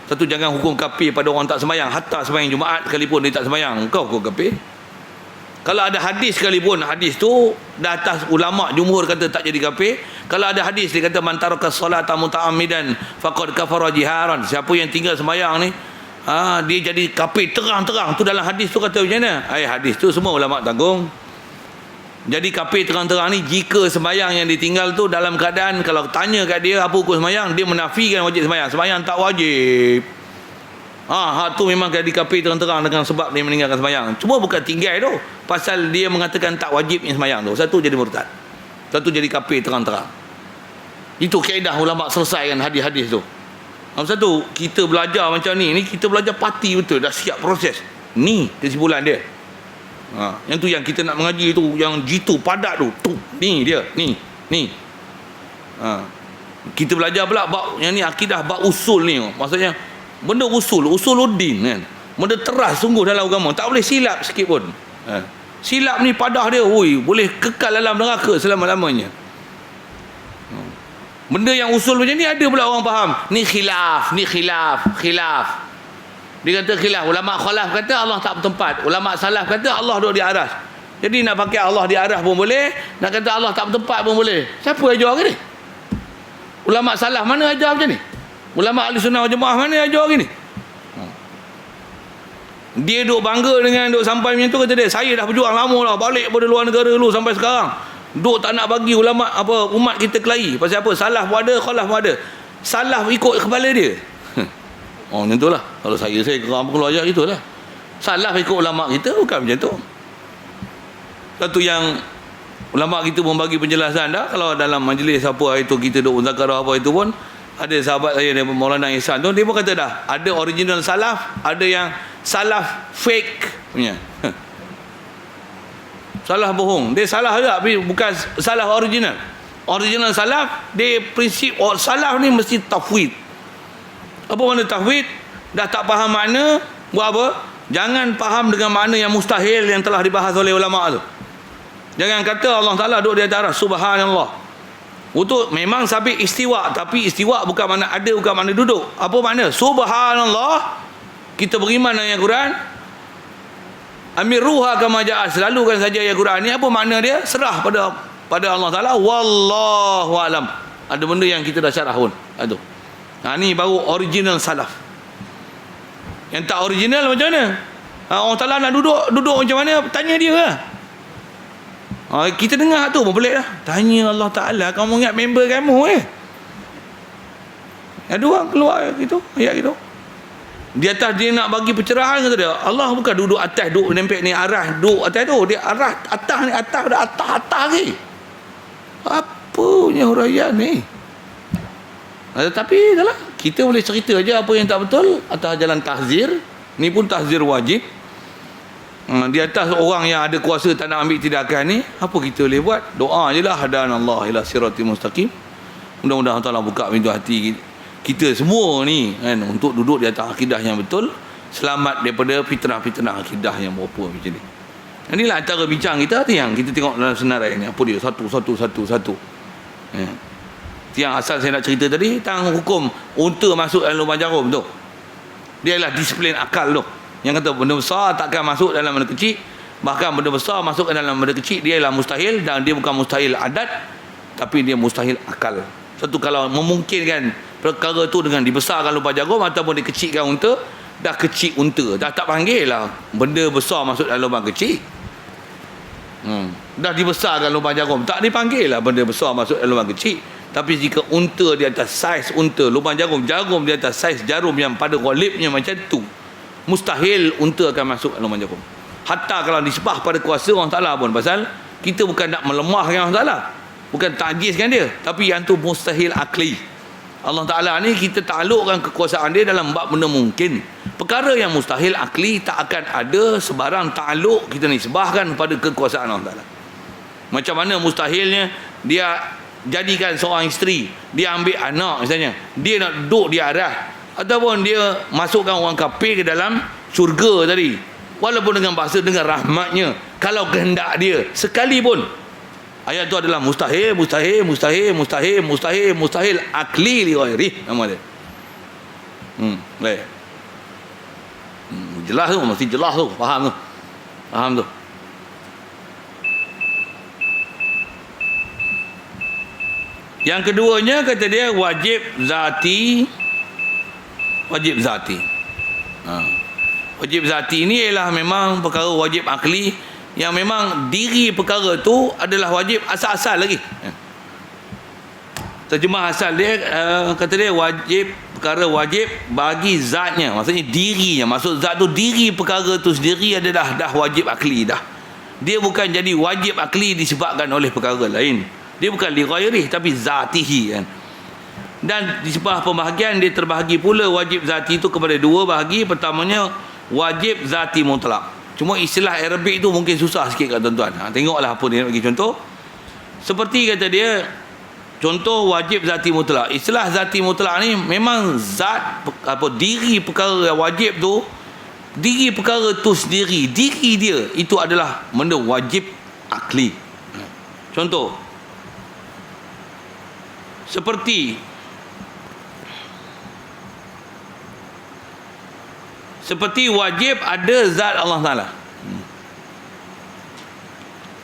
Satu, jangan hukum kafir pada orang tak sembahyang. Hatta sembahyang Jumaat sekalipun dia tak sembahyang, kau hukum kafir. Kalau ada hadis sekalipun, hadis tu dah atas ulama jumhur kata tak jadi kafir. Kalau ada hadis dia kata man taraka salata muta'ammidan faqad kafara jiharan, siapa yang tinggal sembahyang ni dia jadi kafir terang-terang. Tu dalam hadis tu kata macam mana? Hadis tu semua ulama tanggung. Jadi kafir terang-terang ni jika sembahyang yang ditinggal tu dalam keadaan, kalau tanya kat dia apa hukum sembahyang, dia menafikan wajib sembahyang. Sembahyang tak wajib. Hak tu memang jadi kafir terang-terang dengan sebab dia meninggalkan sembahyang. Cuma bukan tinggal tu, pasal dia mengatakan tak wajibnya sembahyang tu. Satu jadi murtad, satu jadi kafir terang-terang. Itu kaedah ulama selesaikan hadis-hadis tu. Satu, kita belajar macam ni kita belajar pasti betul, dah siap proses. Ni kesimpulan dia. Yang tu yang kita nak mengaji tu, yang jitu padat tu ni dia, ni. Kita belajar pula bab yang ni, akidah bab usul ni. Maksudnya benda usuluddin kan. Benda teras sungguh dalam agama, tak boleh silap sikit pun. Silap ni padah dia, boleh kekal dalam neraka selama-lamanya. Benda yang usul macam ni ada pula orang faham. Ni khilaf. Dia kata khilaf. Ulama khalaf kata Allah tak bertempat. Ulama salaf kata Allah duduk di aras. Jadi nak pakai Allah di aras pun boleh, nak kata Allah tak bertempat pun boleh. Siapa ajar ke ni? Ulama salaf mana ajar macam ni? Ulama ahli sunnah wal jamaah mana ajar gini? Dia duk bangga dengan duk sampai macam tu, kata dia, saya dah berjuang lama lah, balik pada luar negara dulu sampai sekarang. Duk tak nak bagi ulama umat kita kelahi. Pasal apa? Salaf pun ada, khalaf pun ada. Salaf ikut kepala dia. Macam tu lah. Kalau saya kerang keluar ajar itulah. Salaf ikut ulama kita, bukan macam tu. Satu yang ulama kita pun bagi penjelasan dah. Kalau dalam majlis apa itu kita duk muzakarah apa itu pun, ada sahabat saya dia Maulana Ihsan tu, dia pun kata dah, ada original salaf, ada yang salaf fake punya. Salah bohong. Dia salah juga, tapi bukan salah original. Original salaf, dia prinsip salaf ni mesti tafwid. Apa makna tafwid? Dah tak faham makna, buat apa? Jangan faham dengan makna yang mustahil yang telah dibahas oleh ulama tu. Jangan kata Allah Ta'ala duduk di atas, subhanallah. Untuk memang sabit istiwa, tapi istiwa bukan makna ada, bukan makna duduk. Apa makna? Subhanallah. Kita beriman dengan Quran. Amir ruha kama ja'a, selalukan saja ayat Quran ni. Apa makna dia? Serah pada Allah Ta'ala. Wallahu alam. Ada benda yang kita dah syarah pun. Ni baru original salaf. Yang tak original macam mana? Allah Ta'ala nak duduk macam mana? Tanya dia lah. Kita dengar tu pun pelik lah. Tanya Allah Ta'ala, kamu ingat member kamu ada orang keluar gitu, ayat gitu. Di atas dia nak bagi pencerahan, kata dia, Allah bukan duduk atas, duduk nempel ni arah, duduk atas tu. Dia arah atas ni, atas dah atas ni. Apa punya huraian ni? Tapi itulah, kita boleh cerita je apa yang tak betul atas jalan tahzir. Ni pun tahzir wajib. Di atas orang yang ada kuasa tak nak ambil tindakan ni, apa kita boleh buat? Doa je lah, hadanallah ila siratil mustaqim. Mudah-mudahan Allah buka pintu hati kita semua ni kan, untuk duduk di atas akidah yang betul, selamat daripada fitnah-fitnah akidah yang berupa macam ni. Inilah antara bincang kita tu yang kita tengok dalam senarai ni. Apa dia? Satu. Yang asal saya nak cerita tadi tentang hukum unta masuk dalam lubang jarum tu. Dia adalah disiplin akal tu. Yang kata benda besar takkan masuk dalam benda kecil. Bahkan benda besar masuk ke dalam benda kecil, dia adalah mustahil. Dan dia bukan mustahil adat, tapi dia mustahil akal. Satu, kalau memungkinkan perkara tu dengan dibesarkan lubang jarum ataupun dikecilkan unta, dah kecil unta, dah tak panggil lah benda besar masuk dalam lubang kecil. Dah dibesarkan lubang jarum, tak dipanggil lah benda besar masuk dalam lubang kecil. Tapi jika unta di atas saiz unta, lubang jarum di atas saiz jarum yang pada ghalibnya macam tu, mustahil unta akan masuk dalam lubang jarum. Hatta kalau disebah pada kuasa Allah Ta'ala pun, pasal kita bukan nak melemahkan Allah Ta'ala, bukan takjizkan dia, tapi yang tu mustahil akli. Allah Ta'ala ni kita taklukkan kekuasaan dia dalam bab benda mungkin. Perkara yang mustahil akli tak akan ada sebarang takluk kita ni sebahkan pada kekuasaan Allah Ta'ala. Macam mana mustahilnya dia jadikan seorang isteri, dia ambil anak misalnya, dia nak duduk di arah, ataupun dia masukkan orang kafir ke dalam syurga tadi, walaupun dengan bahasa, dengan rahmatnya, kalau kehendak dia sekalipun. Ayat tu adalah mustahil akli li ghairi, nama dia. Baik. Jelas tu, mesti jelas tu, faham tu. Yang keduanya kata dia wajib zati. Wajib zati ni ialah memang perkara wajib akli, yang memang diri perkara tu adalah wajib asal-asal lagi. Terjemah asal dia kata dia wajib, perkara wajib bagi zatnya, maksudnya dirinya. Maksud zat tu diri perkara tu sendiri adalah dah wajib akli dah. Dia bukan jadi wajib akli disebabkan oleh perkara lain. Dia bukan li ghairi tapi zatihi kan. Dan di sebuah pembahagian dia terbahagi pula wajib zati itu kepada dua bahagi. Pertamanya wajib zati mutlak. Cuma istilah Arabik tu mungkin susah sikit kat tuan-tuan. Tengoklah apa dia nak bagi contoh. Seperti kata dia, contoh wajib zati mutlak. Istilah zati mutlak ni memang zat diri perkara yang wajib tu, diri perkara tu sendiri, diri dia itu adalah benda wajib akli. Contoh seperti wajib ada zat Allah Ta'ala.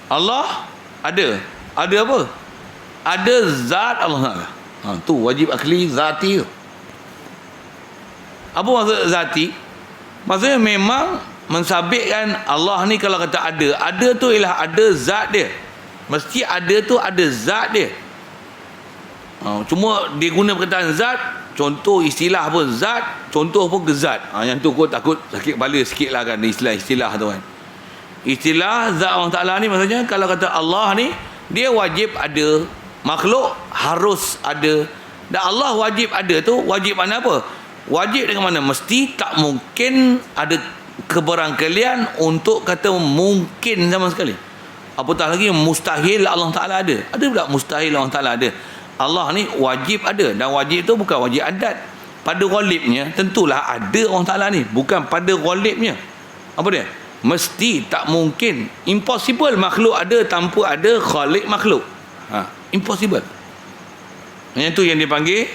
Allah ada apa? Ada zat Allah Ta'ala. Tu wajib akli zati tu. Apa maksud zati? Maksudnya memang mensabitkan Allah ni, kalau kata ada tu ialah ada zat dia. Mesti ada tu ada zat dia. Cuma dia guna perkataan zat, contoh istilah pun zat, contoh pun gezat. Yang tu kot takut sakit kepala sikit lah kan, istilah tu kan. Istilah zat Allah Ta'ala ni maksudnya kalau kata Allah ni, dia wajib ada, makhluk harus ada. Dan Allah wajib ada tu, wajib mana apa? Wajib dengan mana? Mesti tak mungkin ada keberangkalian untuk kata mungkin sama sekali. Apatah lagi mustahil Allah Ta'ala ada. Ada pula mustahil Allah Ta'ala ada. Allah ni wajib ada, dan wajib tu bukan wajib adat. Pada ghalibnya tentulah ada Allah Ta'ala ni, bukan pada ghalibnya. Apa dia? Mesti tak mungkin, impossible makhluk ada tanpa ada khalik makhluk. Impossible. Yang tu yang dipanggil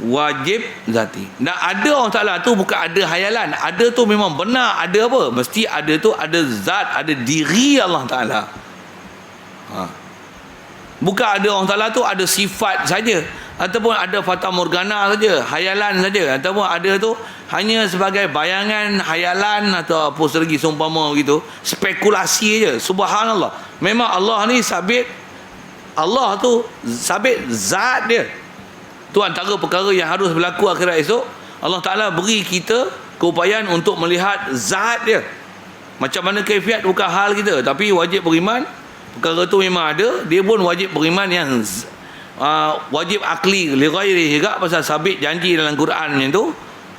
wajib zati. Dan ada Allah Ta'ala tu bukan ada hayalan. Ada tu memang benar ada apa? Mesti ada tu ada zat, ada diri Allah Ta'ala. Bukan ada Allah Ta'ala tu ada sifat saja, ataupun ada fata morgana saja, hayalan saja, ataupun ada tu hanya sebagai bayangan hayalan atau apa lagi seumpama gitu, spekulasi je. Subhanallah, memang Allah ni sabit, Allah tu sabit zat dia. Tu antara perkara yang harus berlaku akhirat esok. Allah Ta'ala beri kita keupayaan untuk melihat zat dia. Macam mana kaifiat bukan hal kita, tapi wajib beriman. Perkara tu memang ada, dia pun wajib beriman yang wajib akli li ghairi juga, pasal sabit janji dalam Quran yang tu,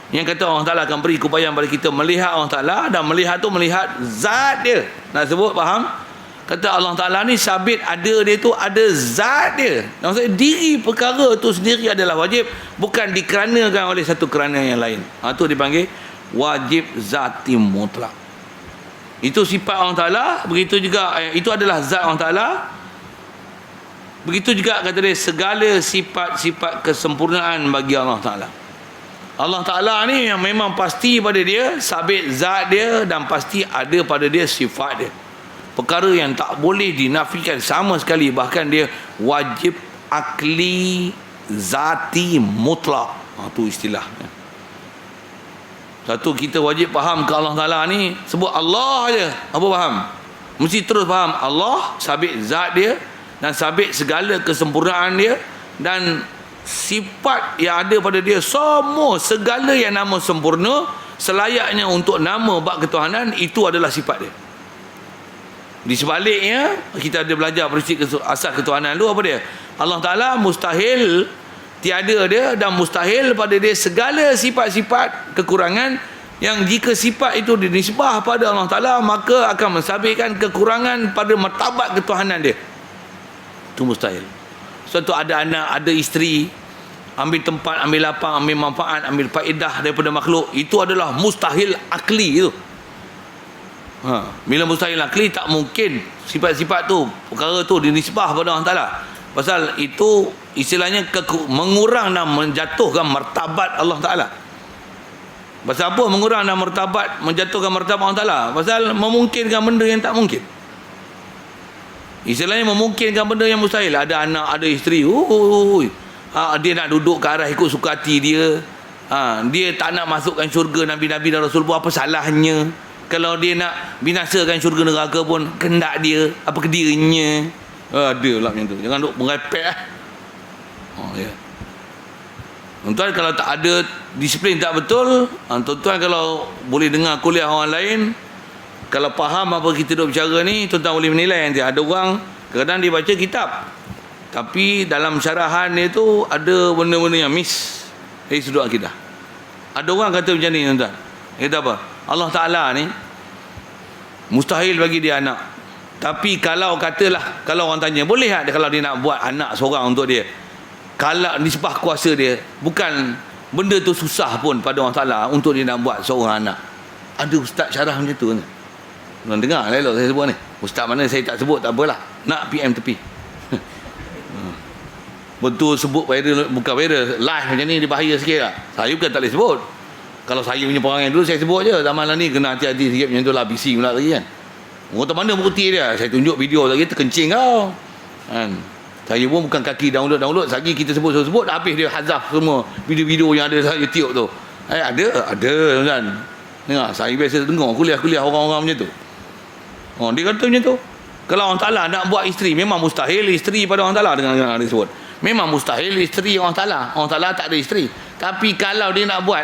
yang kata Allah Ta'ala akan beri keupayaan pada kita melihat Allah Ta'ala, dan melihat tu melihat zat dia. Nak sebut faham? Kata Allah Ta'ala ni sabit ada dia tu ada zat dia. Maksudnya diri perkara tu sendiri adalah wajib, bukan dikeranakan oleh satu kerana yang lain. Tu dipanggil wajib zati mutlak. Itu sifat Allah Ta'ala. Begitu juga itu adalah zat Allah Ta'ala. Begitu juga kata dia segala sifat-sifat kesempurnaan bagi Allah Ta'ala. Allah Ta'ala ni yang memang pasti pada dia sabit zat dia, dan pasti ada pada dia sifat dia. Perkara yang tak boleh dinafikan sama sekali. Bahkan dia wajib akli zati mutlak. Itu istilahnya. Satu, kita wajib faham ke Allah Ta'ala ni, sebut Allah je, apa faham? Mesti terus faham Allah, sabit zat dia, dan sabit segala kesempurnaan dia, dan sifat yang ada pada dia, semua, segala yang nama sempurna, selayaknya untuk nama bab ketuhanan, itu adalah sifat dia. Di sebaliknya, kita ada belajar prinsip asas ketuhanan tu, apa dia? Allah Ta'ala mustahil tiada dia, dan mustahil pada dia segala sifat-sifat kekurangan, yang jika sifat itu dinisbah pada Allah Ta'ala, maka akan mensabitkan kekurangan pada martabat ketuhanan dia. Itu mustahil. Suatu ada anak, ada isteri, ambil tempat, ambil lapang, ambil manfaat, ambil faedah daripada makhluk, itu adalah mustahil akli itu. Bila mustahil akli, tak mungkin sifat-sifat tu, perkara tu dinisbah pada Allah Ta'ala. Pasal itu istilahnya mengurang dan menjatuhkan martabat Allah Ta'ala. Pasal apa mengurang dan martabat, menjatuhkan martabat Allah Ta'ala? Pasal memungkinkan benda yang tak mungkin. Istilahnya memungkinkan benda yang mustahil. Ada anak, ada isteri, dia nak duduk ke arah ikut suka hati dia. Dia tak nak masukkan syurga Nabi-Nabi dan Rasul pun, apa salahnya? Kalau dia nak binasakan syurga neraka pun, kehendak dia, apa kedirinya. Ada lah macam tu. Jangan duk merepek ya. Tuan-tuan, kalau tak ada disiplin tak betul, tuan-tuan kalau boleh dengar kuliah orang lain, kalau faham apa kita duk bercara ni, tuan-tuan boleh menilai nanti. Ada orang kadang dia baca kitab, tapi dalam syarahan dia tu ada benda-benda yang miss dari sudut akidah. Ada orang kata macam ni, tuan-tuan. Kata apa? Allah Ta'ala ni mustahil bagi dia anak. Tapi kalau katalah, kalau orang tanya, boleh tak kalau dia nak buat anak seorang untuk dia? Kalau nisbah kuasa dia, bukan benda tu susah pun pada Allah Ta'ala untuk dia nak buat seorang anak. Ada ustaz syarah macam tu. Orang dengar elok saya sebut ni. Ustaz mana saya tak sebut, tak apalah. Nak PM tepi. Betul sebut viral, bukan viral, live macam ni dia bahaya sikit lah. Saya bukan tak boleh sebut. Kalau saya punya perangai dulu, saya sebut je. Zaman ni kena hati-hati sikit macam tu lah. Bising pula lagi kan. Orang mana bukti dia? Saya tunjuk video lagi, terkencing kau kan. Saya pun bukan kaki download. Lagi kita sebut, habis dia hazaf semua video-video yang ada dalam YouTube tu. Ada kan. Dengar, saya biasa dengar kuliah-kuliah orang-orang macam tu. Dia kata macam tu. Kalau Allah Ta'ala nak buat isteri, memang mustahil isteri pada Allah Ta'ala. Dengar dia sebut, memang mustahil isteri Allah Ta'ala. Allah Ta'ala tak ada isteri. Tapi kalau dia nak buat,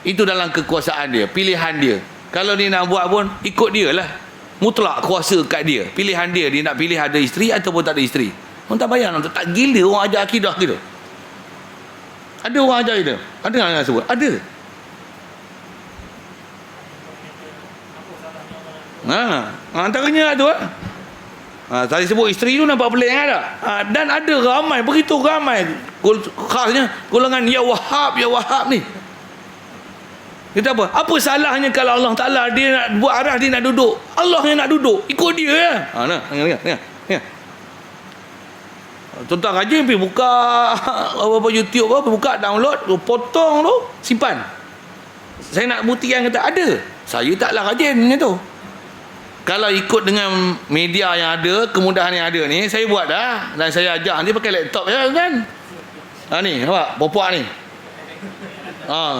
itu dalam kekuasaan dia, pilihan dia. Kalau dia nak buat pun, ikut dia lah. Mutlak kuasa kat dia. Pilihan dia nak pilih ada isteri ataupun tak ada isteri. Orang tak bayang, tak gila orang ajar akidah kita. Ada orang ajar kita. Ada yang sebut? Ada. Antaranya tu saya sebut isteri tu nampak pelik kan tak? Dan ada ramai, begitu ramai, khasnya golongan Ya Wahhab ni. Kita apa salahnya kalau Allah Ta'ala dia nak buat arah, dia nak duduk, Allah yang nak duduk, ikut dia ya. Dengar. Tuan-tuan rajin pergi buka apa YouTube, buka download, potong tu, simpan. Saya nak buktikan kata ada. Saya taklah rajin macam tu. Kalau ikut dengan media yang ada, kemudahan yang ada ni, saya buat dah. Dan saya ajar dia pakai laptop je kan. Ni nampak popok ni.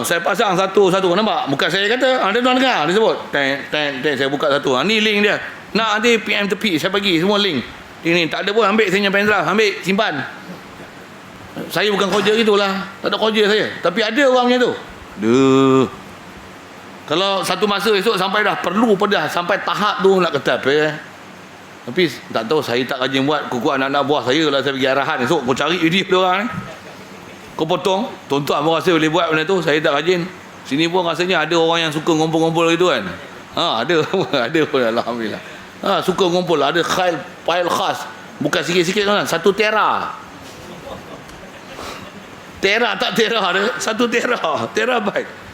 Saya pasang satu-satu, nampak? Bukan saya kata, dia tuan dengar, dia sebut saya buka satu. Ni link dia. Nak nanti PM tepi, saya bagi semua link. Ini tak ada pun, ambil saya punya pendrive, ambil, simpan. Saya bukan kerja gitulah, tak ada kerja saya. Tapi ada orang macam tu. Kalau satu masa esok sampai dah perlu pada sampai tahap tu nak kata apa ya. Tapi tak tahu, saya tak rajin buat. Kuku anak-anak buah saya lah, saya pergi arahan esok, kau cari video dia orang ni, kau potong. Tuan-tuan pun rasa boleh buat benda tu, saya tak rajin. Sini pun rasanya ada orang yang suka ngumpul-ngumpul gitu kan. Ada pun alhamdulillah. Suka ngumpul, ada file khas, bukan sikit-sikit kan, 1 tera. Tak tera dia, 1 terabyte.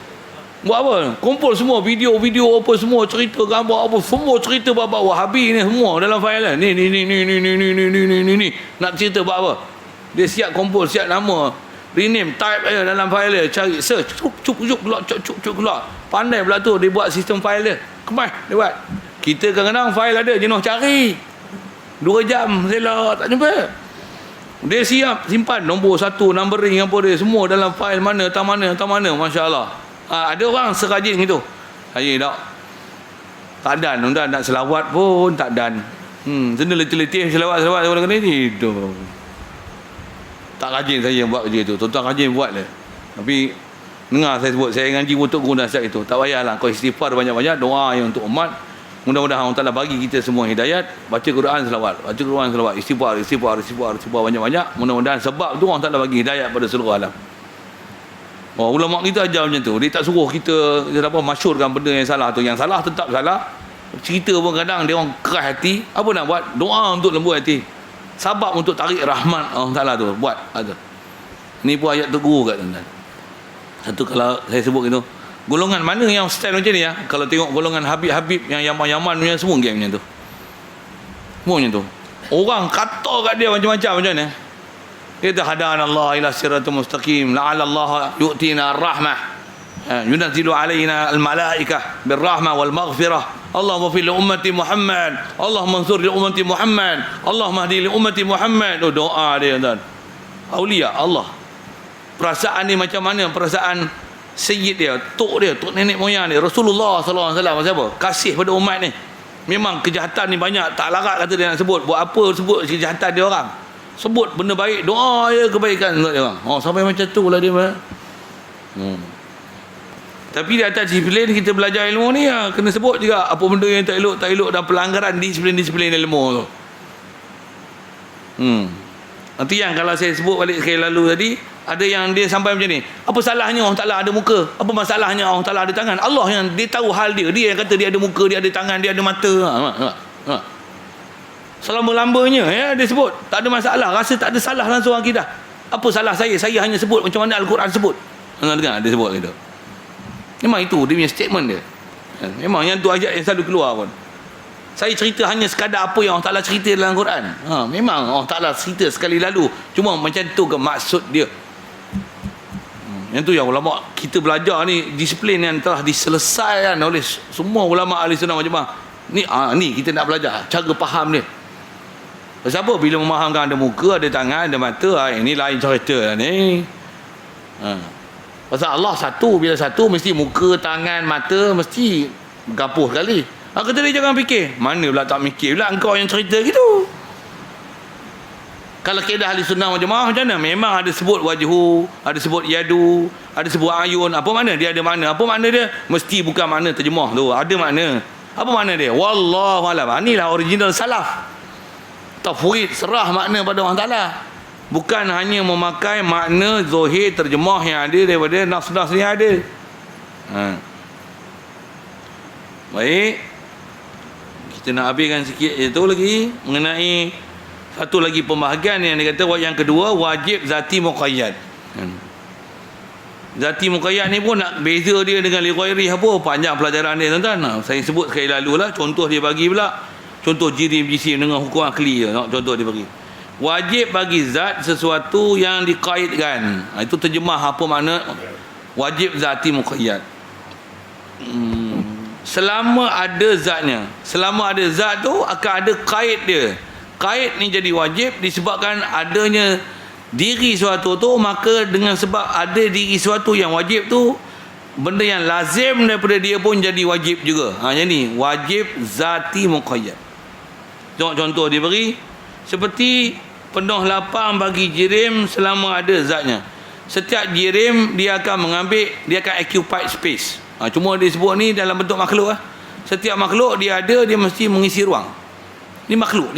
Buat apa? Kumpul semua video apa semua, cerita gambar apa semua, cerita bab Wahabi ni semua dalam file ni. Ni nak cerita buat apa? Dia siap kumpul, siap nama, rename, type aja dalam file dia, cari search, cuk keluar. Pandai pula tu dia buat sistem file dia. Kemas dia buat. Kita kadang-kadang file ada jenuh cari 2 jam sela tak jumpa. Dia siap simpan nombor 1, numbering apa dia semua dalam file mana, tak mana, masya-Allah. Ada orang serajin gitu. Saya tak dan, nak selawat pun tak dan. Senda letih-letih selawat ni tidur. Tak rajin saya buat kerja tu. Tuan-tuan rajin buat dia. Tapi dengar saya sebut, saya ngaji untuk guna nasihat itu. Tak payahlah kau istighfar banyak-banyak, doa yang untuk umat. Mudah-mudahan Allah Ta'ala bagi kita semua hidayat. Baca Quran selawat, istighfar banyak-banyak. Mudah-mudahan sebab tu Allah Ta'ala bagi hidayat pada seluruh alam. Ulama kita ajar macam tu. Dia tak suruh kita masyurkan benda yang salah tu. Yang salah tetap salah. Cerita pun kadang dia orang keras hati. Apa nak buat? Doa untuk lembut hati. Sabab untuk tarik rahmat Allah Ta'ala tu. Buat. Ni pun ayat teguh kat tuan-tuan. Satu kalau saya sebut gitu, golongan mana yang style macam ni ya? Kalau tengok golongan Habib-Habib yang Yaman-Yaman punya, semua game macam tu. Semua macam tu. Orang kata kat dia macam-macam macam ni. Dia kata hadana Allah ila siratal mustaqim, la'alla Allah yu'tina ar-rahmah, yunazzilu alaina al-malaikah bir-rahmah wal maghfirah. Allahumma fil li ummati Muhammad, Allahumma ansur li ummati Muhammad, Allahumma hdi li ummati Muhammad. Doa dia tuan. Aulia Allah. Perasaan ni macam mana? Perasaan sayyid dia, tok nenek moyang dia, Rasulullah sallallahu alaihi wasallam. Siapa? Kasih pada umat ni. Memang kejahatan ni banyak, tak larat kata dia nak sebut. Buat apa sebut kejahatan dia orang? Sebut benda baik, doa je kebaikan untuk dia orang. Sampai macam tu lah dia. Tapi di atas disiplin kita belajar ilmu ni kena sebut juga apa benda yang tak elok dan pelanggaran disiplin ilmu tu. Nanti yang kalau saya sebut balik sekali lalu tadi, ada yang dia sampai macam ni. Apa salahnya Allah Ta'ala ada muka? Apa masalahnya Allah Ta'ala ada tangan? Allah yang dia tahu hal dia. Dia yang kata dia ada muka, dia ada tangan, dia ada mata. Selama-lamanya dia sebut. Tak ada masalah. Rasa tak ada salah langsung akidah. Apa salah saya? Saya hanya sebut macam mana Al-Quran sebut. Dengar dia sebut gitu. Memang itu dia punya statement dia. Memang yang tu ayat yang selalu keluar pun. Saya cerita hanya sekadar apa yang Allah Ta'ala cerita dalam Quran. Memang Allah Ta'ala cerita sekali lalu. Cuma macam tu ke maksud dia. Yang tu yang ulama kita belajar ni, disiplin yang telah diselesaikan oleh semua ulama ahli sunnah wal jamaah. Ni kita nak belajar cara faham dia. Pasal apa? Bila memahamkan ada muka, ada tangan, ada mata, ini lain cerita lah ni. Pasal Allah satu, bila satu mesti muka, tangan, mata mesti bergapuh sekali. Kata dia jangan fikir. Mana pula tak mikir pula engkau yang cerita gitu. Kalau kaedah ahli sunnah wal jamaah macam mana? Memang ada sebut wajhu, ada sebut yadu, ada sebut ayun. Apa makna? Dia ada makna. Apa makna dia? Mesti bukan makna terjemah tu. Ada makna. Apa makna dia? Wallahu alam. Inilah original salaf. Tafwid, serah makna pada Allah Ta'ala. Bukan hanya memakai makna zahir terjemah yang ada daripada nafs-nafs yang ada. Baik. Kita nak habiskan sikit itu lagi mengenai satu lagi pembahagian yang dia kata yang kedua, wajib zati muqayyad. Zati muqayyad ni pun nak beza dia dengan li ghairi apa, panjang pelajaran dia tuan-tuan. Saya sebut sekali lalu lah, contoh dia bagi pula. Contoh jisim dengan hukum akli je. Contoh dia bagi. Wajib bagi zat sesuatu yang dikaitkan. Itu terjemah apa makna wajib zati muqayyad. Selama ada zatnya, selama ada zat tu akan ada kait dia. Kait ni jadi wajib disebabkan adanya diri suatu tu, maka dengan sebab ada diri suatu yang wajib tu, benda yang lazim daripada dia pun jadi wajib juga. Jadi wajib zati muqayyad. Tengok contoh dia beri, seperti penuh lapang bagi jirim selama ada zatnya. Setiap jirim dia akan mengambil, dia akan occupy space. Cuma dia sebut ni dalam bentuk makhluk. Setiap makhluk dia ada, dia mesti mengisi ruang. Ni makhluk.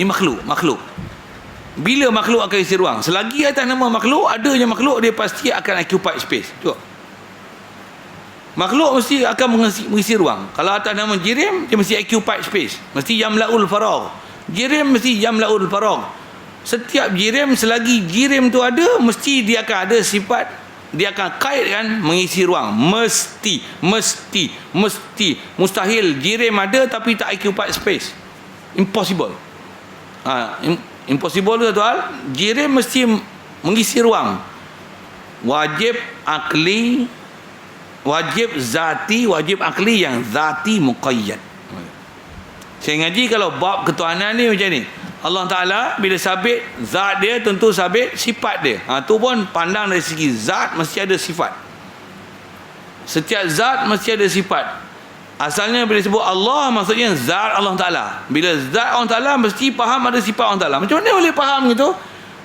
Bila makhluk akan isi ruang? Selagi atas nama makhluk, adanya makhluk, dia pasti akan occupy space. Tengok. Makhluk mesti akan mengisi ruang. Kalau atas nama jirim, dia mesti occupy space. Mesti yamla'ul faragh. Jirim mesti yamla'ul faragh. Setiap jirim, selagi jirim tu ada, mesti dia akan ada sifat, dia akan kaitkan mengisi ruang. Mesti. Mustahil jirim ada tapi tak occupy space. Impossible. Impossible tu tuan. Jirim mesti mengisi ruang. Wajib akli, wajib zati, wajib akli yang zati muqayyad. Saya ngaji kalau bab ketuhanan ni macam ni. Allah Ta'ala bila sabit zat dia, tentu sabit sifat dia. Tu pun pandang dari segi zat mesti ada sifat. Setiap zat mesti ada sifat. Asalnya bila sebut Allah, maksudnya zat Allah Ta'ala. Bila zat Allah Ta'ala, mesti faham ada sifat Allah Ta'ala. Macam mana boleh faham gitu?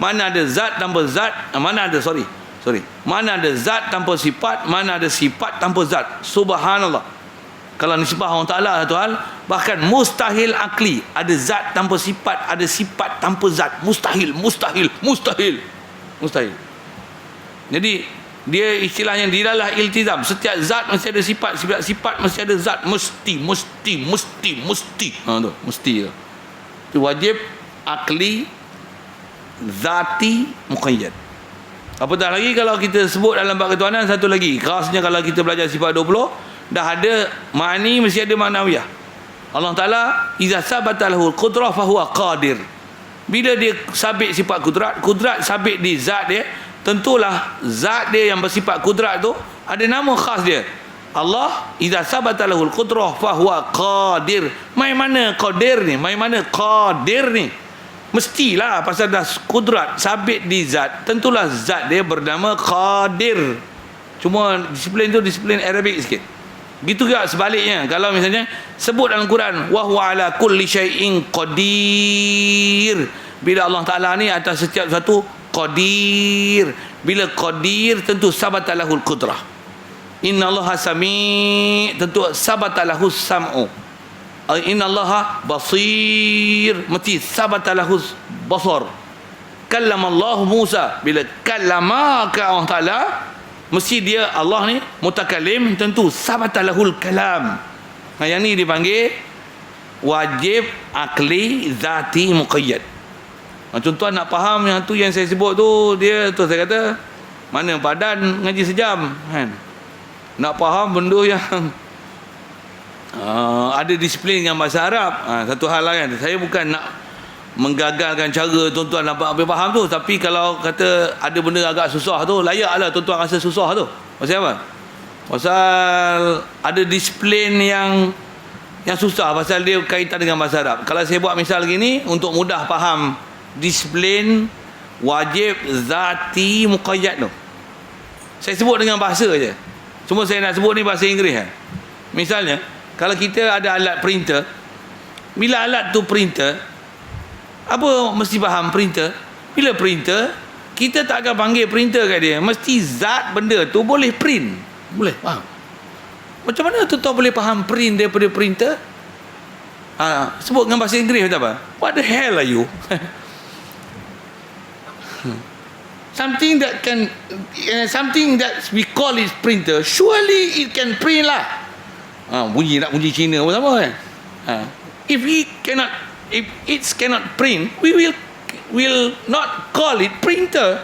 Mana ada zat tanpa zat, mana ada mana ada zat tanpa sifat, mana ada sifat tanpa zat. Subhanallah. Kalau nisbah Allah Ta'ala satu hal, bahkan mustahil akli. Ada zat tanpa sifat, ada sifat tanpa zat. Mustahil. Jadi dia istilahnya dilalah iltizam. Setiap zat mesti ada sifat, sifat mesti ada zat. Mesti. Tu mesti tu. Itu wajib akli, zati, muqayyad. Apatah lagi kalau kita sebut dalam bab ketuhanan, satu lagi khasnya kalau kita belajar sifat 20, dah ada makni, mesti ada maknawiyah. Allah Ta'ala iza sabata lahul qudrah fahuwa qadir. Bila dia sabit sifat kudrat sabit di zat dia, tentulah zat dia yang bersifat kudrat tu ada nama khas dia. Allah iza sabata lahul qudrah fahuwa qadir. Mai mana qadir ni? Mestilah pasal dah kudrat sabit di zat, tentulah zat dia bernama qadir. Cuma disiplin tu disiplin Arabik sikit. Gitu juga sebaliknya, kalau misalnya sebut dalam Quran wa huwa ala kulli syai'in qadir, bila Allah Ta'ala ni atas setiap satu qadir. Bila qadir, tentu sabata lahul qudrah. Innallaha sami', tentu sabata lahus sam'u. Innallaha basir, mesti sabata lahus basar. Kallamallahu Musa, bila kallama ke Allah Ta'ala, mesti dia Allah ni mutakalim, tentu sabata lahul kalam. Yang ni dipanggil wajib akli, zati, muqayyad. Tuan-tuan nak faham yang tu yang saya sebut tu, dia tu saya kata mana padan ngaji sejam kan. Nak faham benda yang ada disiplin dengan bahasa Arab, satu hal lah kan. Saya bukan nak menggagalkan cara tuan-tuan dapat faham tu, tapi kalau kata ada benda agak susah tu, layaklah tuan-tuan rasa susah tu. Pasal apa? Pasal ada disiplin yang susah, pasal dia kaitan dengan bahasa Arab. Kalau saya buat misal gini untuk mudah faham, disiplin wajib zati muqayyad tu saya sebut dengan bahasa je. Cuma saya nak sebut ni bahasa Inggeris kan. Misalnya kalau kita ada alat printer, bila alat tu printer, apa mesti faham printer? Bila printer, kita tak akan panggil printer kat dia, mesti zat benda tu boleh print. Boleh faham? Macam mana tuan-tuan boleh faham print daripada printer? Sebut dengan bahasa Inggeris kata apa? What the hell are you? Something that we call it printer, surely it can print lah. Bunyi Cina pun sama kan. If it cannot print, we will not call it printer.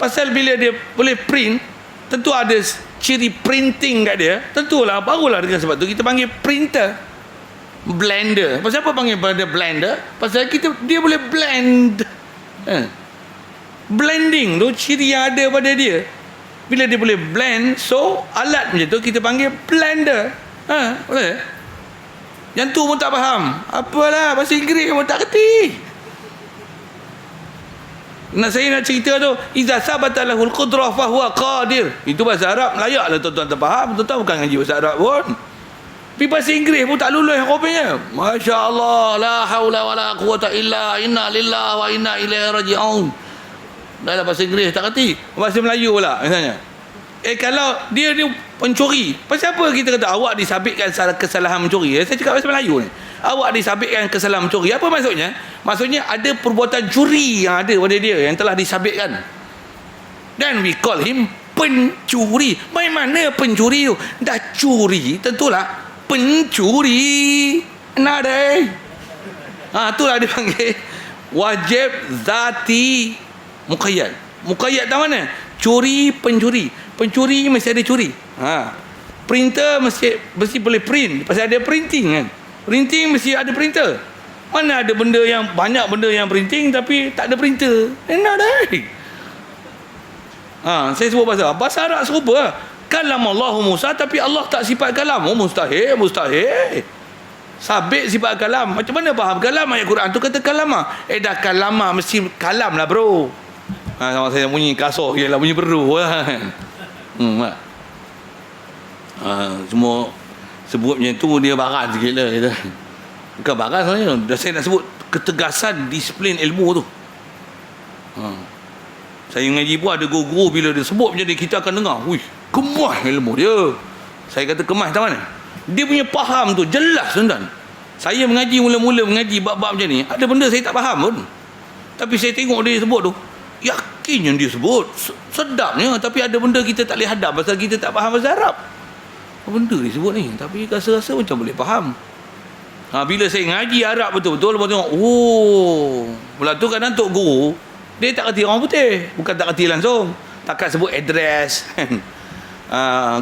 Pasal bila dia boleh print, tentu ada ciri printing kat dia, tentulah barulah dengan sebab tu kita panggil printer. Blender, pasal apa panggil blender? Pasal dia boleh blend. Blending tu ciri yang ada pada dia. Bila dia boleh blend, so alat macam tu kita panggil blender. Boleh? Yang tu pun tak faham. Apalah bahasa Inggeris pun tak kerti. Saya nak cerita tu, iza sabata lahul qudrah fa huwa qadir. Itu bahasa Arab, layaklah tuan-tuan terfaham. Tuan-tuan bukan ngaji bahasa Arab pun. Tapi bahasa Inggeris pun tak lulus rupanya. Masya-Allah, la haula wala quwata illa inna lillahi wa inna ilaihi raji'un. Dah bahasa Inggeris tak kerti. Bahasa Melayu pula misalnya. Kalau dia pencuri, pasal apa kita kata awak disabitkan kesalahan mencuri? Saya cakap bahasa Melayu ni. Awak disabitkan kesalahan mencuri. Apa maksudnya? Maksudnya ada perbuatan curi yang ada pada dia yang telah disabitkan. Dan we call him pencuri. Bagaimana pencuri tu? Dah curi, tentulah pencuri. Nada. Itulah dipanggil wajib zati muqayyad. Muqayyad tak mana? Curi, pencuri. Pencuri mesti ada curi. Printer mesti boleh print, pasal ada printing kan. Printing mesti ada printer. Mana ada benda yang banyak benda yang printing tapi tak ada printer. Nada. Saya sebut bahasa Arab serupa. Kalamallahu Musa, tapi Allah tak sifat kalam. Mustahil. Sabit sifat kalam. Macam mana faham kalam? Ayat Quran tu kata kalama. Dah kalama mesti kalam lah bro. Sama saya bunyi kasar je lah, bunyi beru lah. Mak. Semua sebut macam tu dia baran sikit lah kita. Bukan baran sebenarnya. Dah saya nak sebut ketegasan disiplin ilmu tu. Saya mengaji pun ada guru-guru bila dia sebut macam ni kita akan dengar, wih, kemas ilmu dia. Saya kata kemas tak mana? Dia punya faham tu jelas tuan-tuan. Saya mengaji mula-mula mengaji bab-bab macam ni, ada benda saya tak faham pun. Tapi saya tengok dia sebut tu, yakin yang dia sebut, sedapnya. Tapi ada benda kita tak boleh hadap pasal kita tak faham bahasa Arab. Apa benda dia sebut ni? Tapi rasa-rasa macam boleh faham. Bila saya ngaji Arab betul-betul, lepas tengok, pula tu kadang Tok Guru dia tak kerti orang putih. Bukan tak kerti langsung, takkan sebut address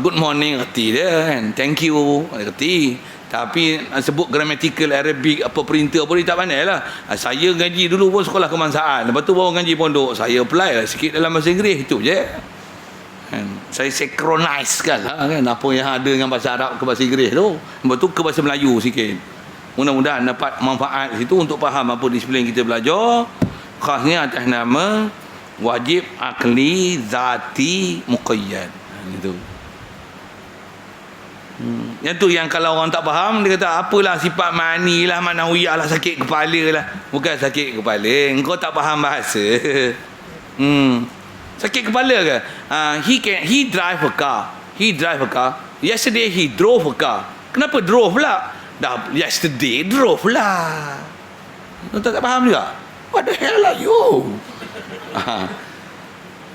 good morning kerti dia kan, thank you dia kerti. Tapi sebut grammatical Arabic apa perintah apa dia tak pandai lah. Saya ngaji dulu pun sekolah kebangsaan, lepas tu baru ngaji pondok, saya apply lah sikit dalam bahasa Inggeris, itu je kan. Saya synchronize kan apa yang ada dengan bahasa Arab ke bahasa Inggeris tu, lepas tu ke bahasa Melayu sikit. Mudah-mudahan dapat manfaat situ untuk faham apa disiplin kita belajar, khasnya atas nama wajib akli zati muqayyad. Itu. Yang tu yang kalau orang tak faham, dia kata apalah sifat mani lah, manawiyah lah, sakit kepala lah. Bukan sakit kepala, engkau tak faham bahasa. Sakit kepala ke? He drive a car. Yesterday he drove a car. Kenapa drove pula? Yesterday drove lah. Kau tak faham juga? What the hell are you?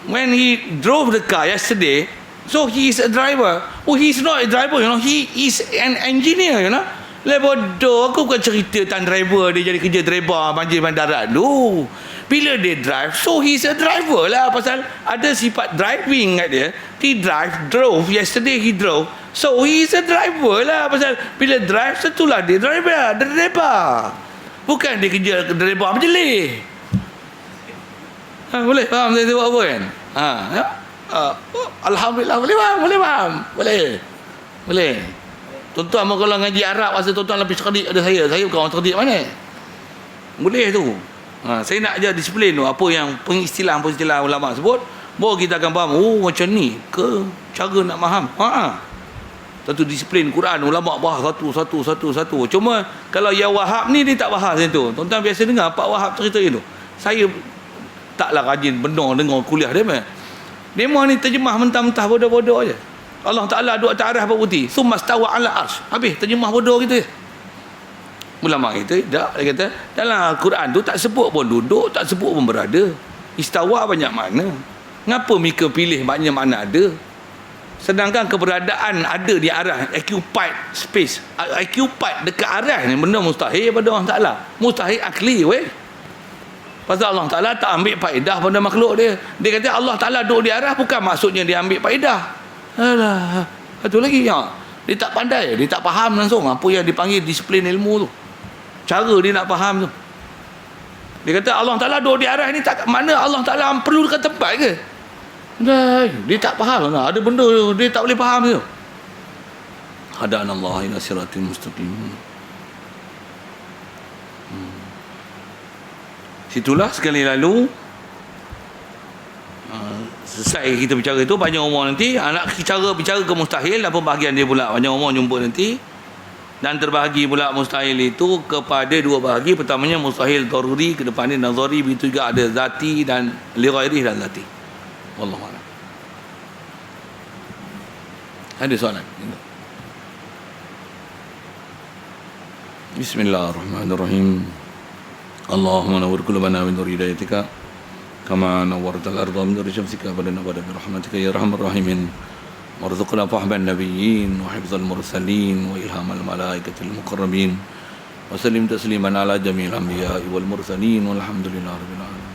When he drove the car yesterday, so he is a driver. He's not a driver, he is an engineer, Bodoh, aku bukan cerita tentang driver dia jadi kerja driver banjir bandaran tu. Bila dia drive, so he's a driver lah, pasal ada sifat driving kat dia. He drove, yesterday he drove, so he's a driver lah, pasal bila drive, setulah dia driver. Bukan dia kerja driver berjelih. Boleh faham saya buat apa kan? Alhamdulillah boleh faham. Boleh. Tuan-tuan kalau ngaji Arab rasa tuan-tuan lebih cerdik ada saya bukan orang cerdik mana. Boleh tu. Saya nak ajar disiplin tu, apa yang pengistilah ulama sebut, baru kita akan faham, macam ni ke cara nak faham. Tentu disiplin Quran ulama bahas satu. Cuma kalau yang Wahab ni dia tak bahas macam tu. Tuan-tuan biasa dengar Pak Wahab cerita itu. Saya taklah rajin benar dengar kuliah dia meh. Demo ni terjemah mentah-mentah bodoh-bodoh aje. Allah Taala duduk atas arah berputih, summa stawa ala arsy. Habis terjemah bodoh kita. Ulama kita tak, dia kata dalam Al-Quran tu tak sebut pun duduk, tak sebut pun berada. Istawa banyak makna. Ngapa mereka pilih banyak makna ada? Sedangkan keberadaan ada di arah occupied space, occupied dekat arah ni benda mustahil pada Allah Taala. Mustahil akli weh. Pasal Allah Taala tak ambil faedah pada makhluk dia. Dia kata Allah Taala duduk di arah bukan maksudnya dia ambil faedah. Alah, satu lagi dia tak pandai, dia tak faham langsung apa yang dipanggil disiplin ilmu tu. Cara dia nak faham tu. Dia kata Allah Taala duduk di arah ni, tak mana Allah Taala perlu dekat tempat ke? Dia tak faham lah. Ada benda dia tak boleh faham tu. Hadanallahu ila siratil mustaqim. Situlah sekali lalu selesai kita bicara itu, panjang umur nanti anak cara bicara ke mustahil, apa bahagian dia pula panjang umur jumpa nanti. Dan terbahagi pula mustahil itu kepada dua bahagi. Pertamanya mustahil daruri, ke depan ni nazari, begitu juga ada zati dan li ghairi dan zati. Wallahu a'lam. Ada soalan? Bismillahirrahmanirrahim. Allahumma nawwir qulubana min nur hidayatika kama nawwartal arda min nur syamsika wa nawwir bi rahmatika ya arhamar rahimin. Warzuqna fahman nabiyyin wa hifdzal mursalin wa ilhamal malaikatil muqarrabin. Wa sallim tasliman ala jami'il anbiya'i wal mursalin walhamdulillahi rabbil alamin.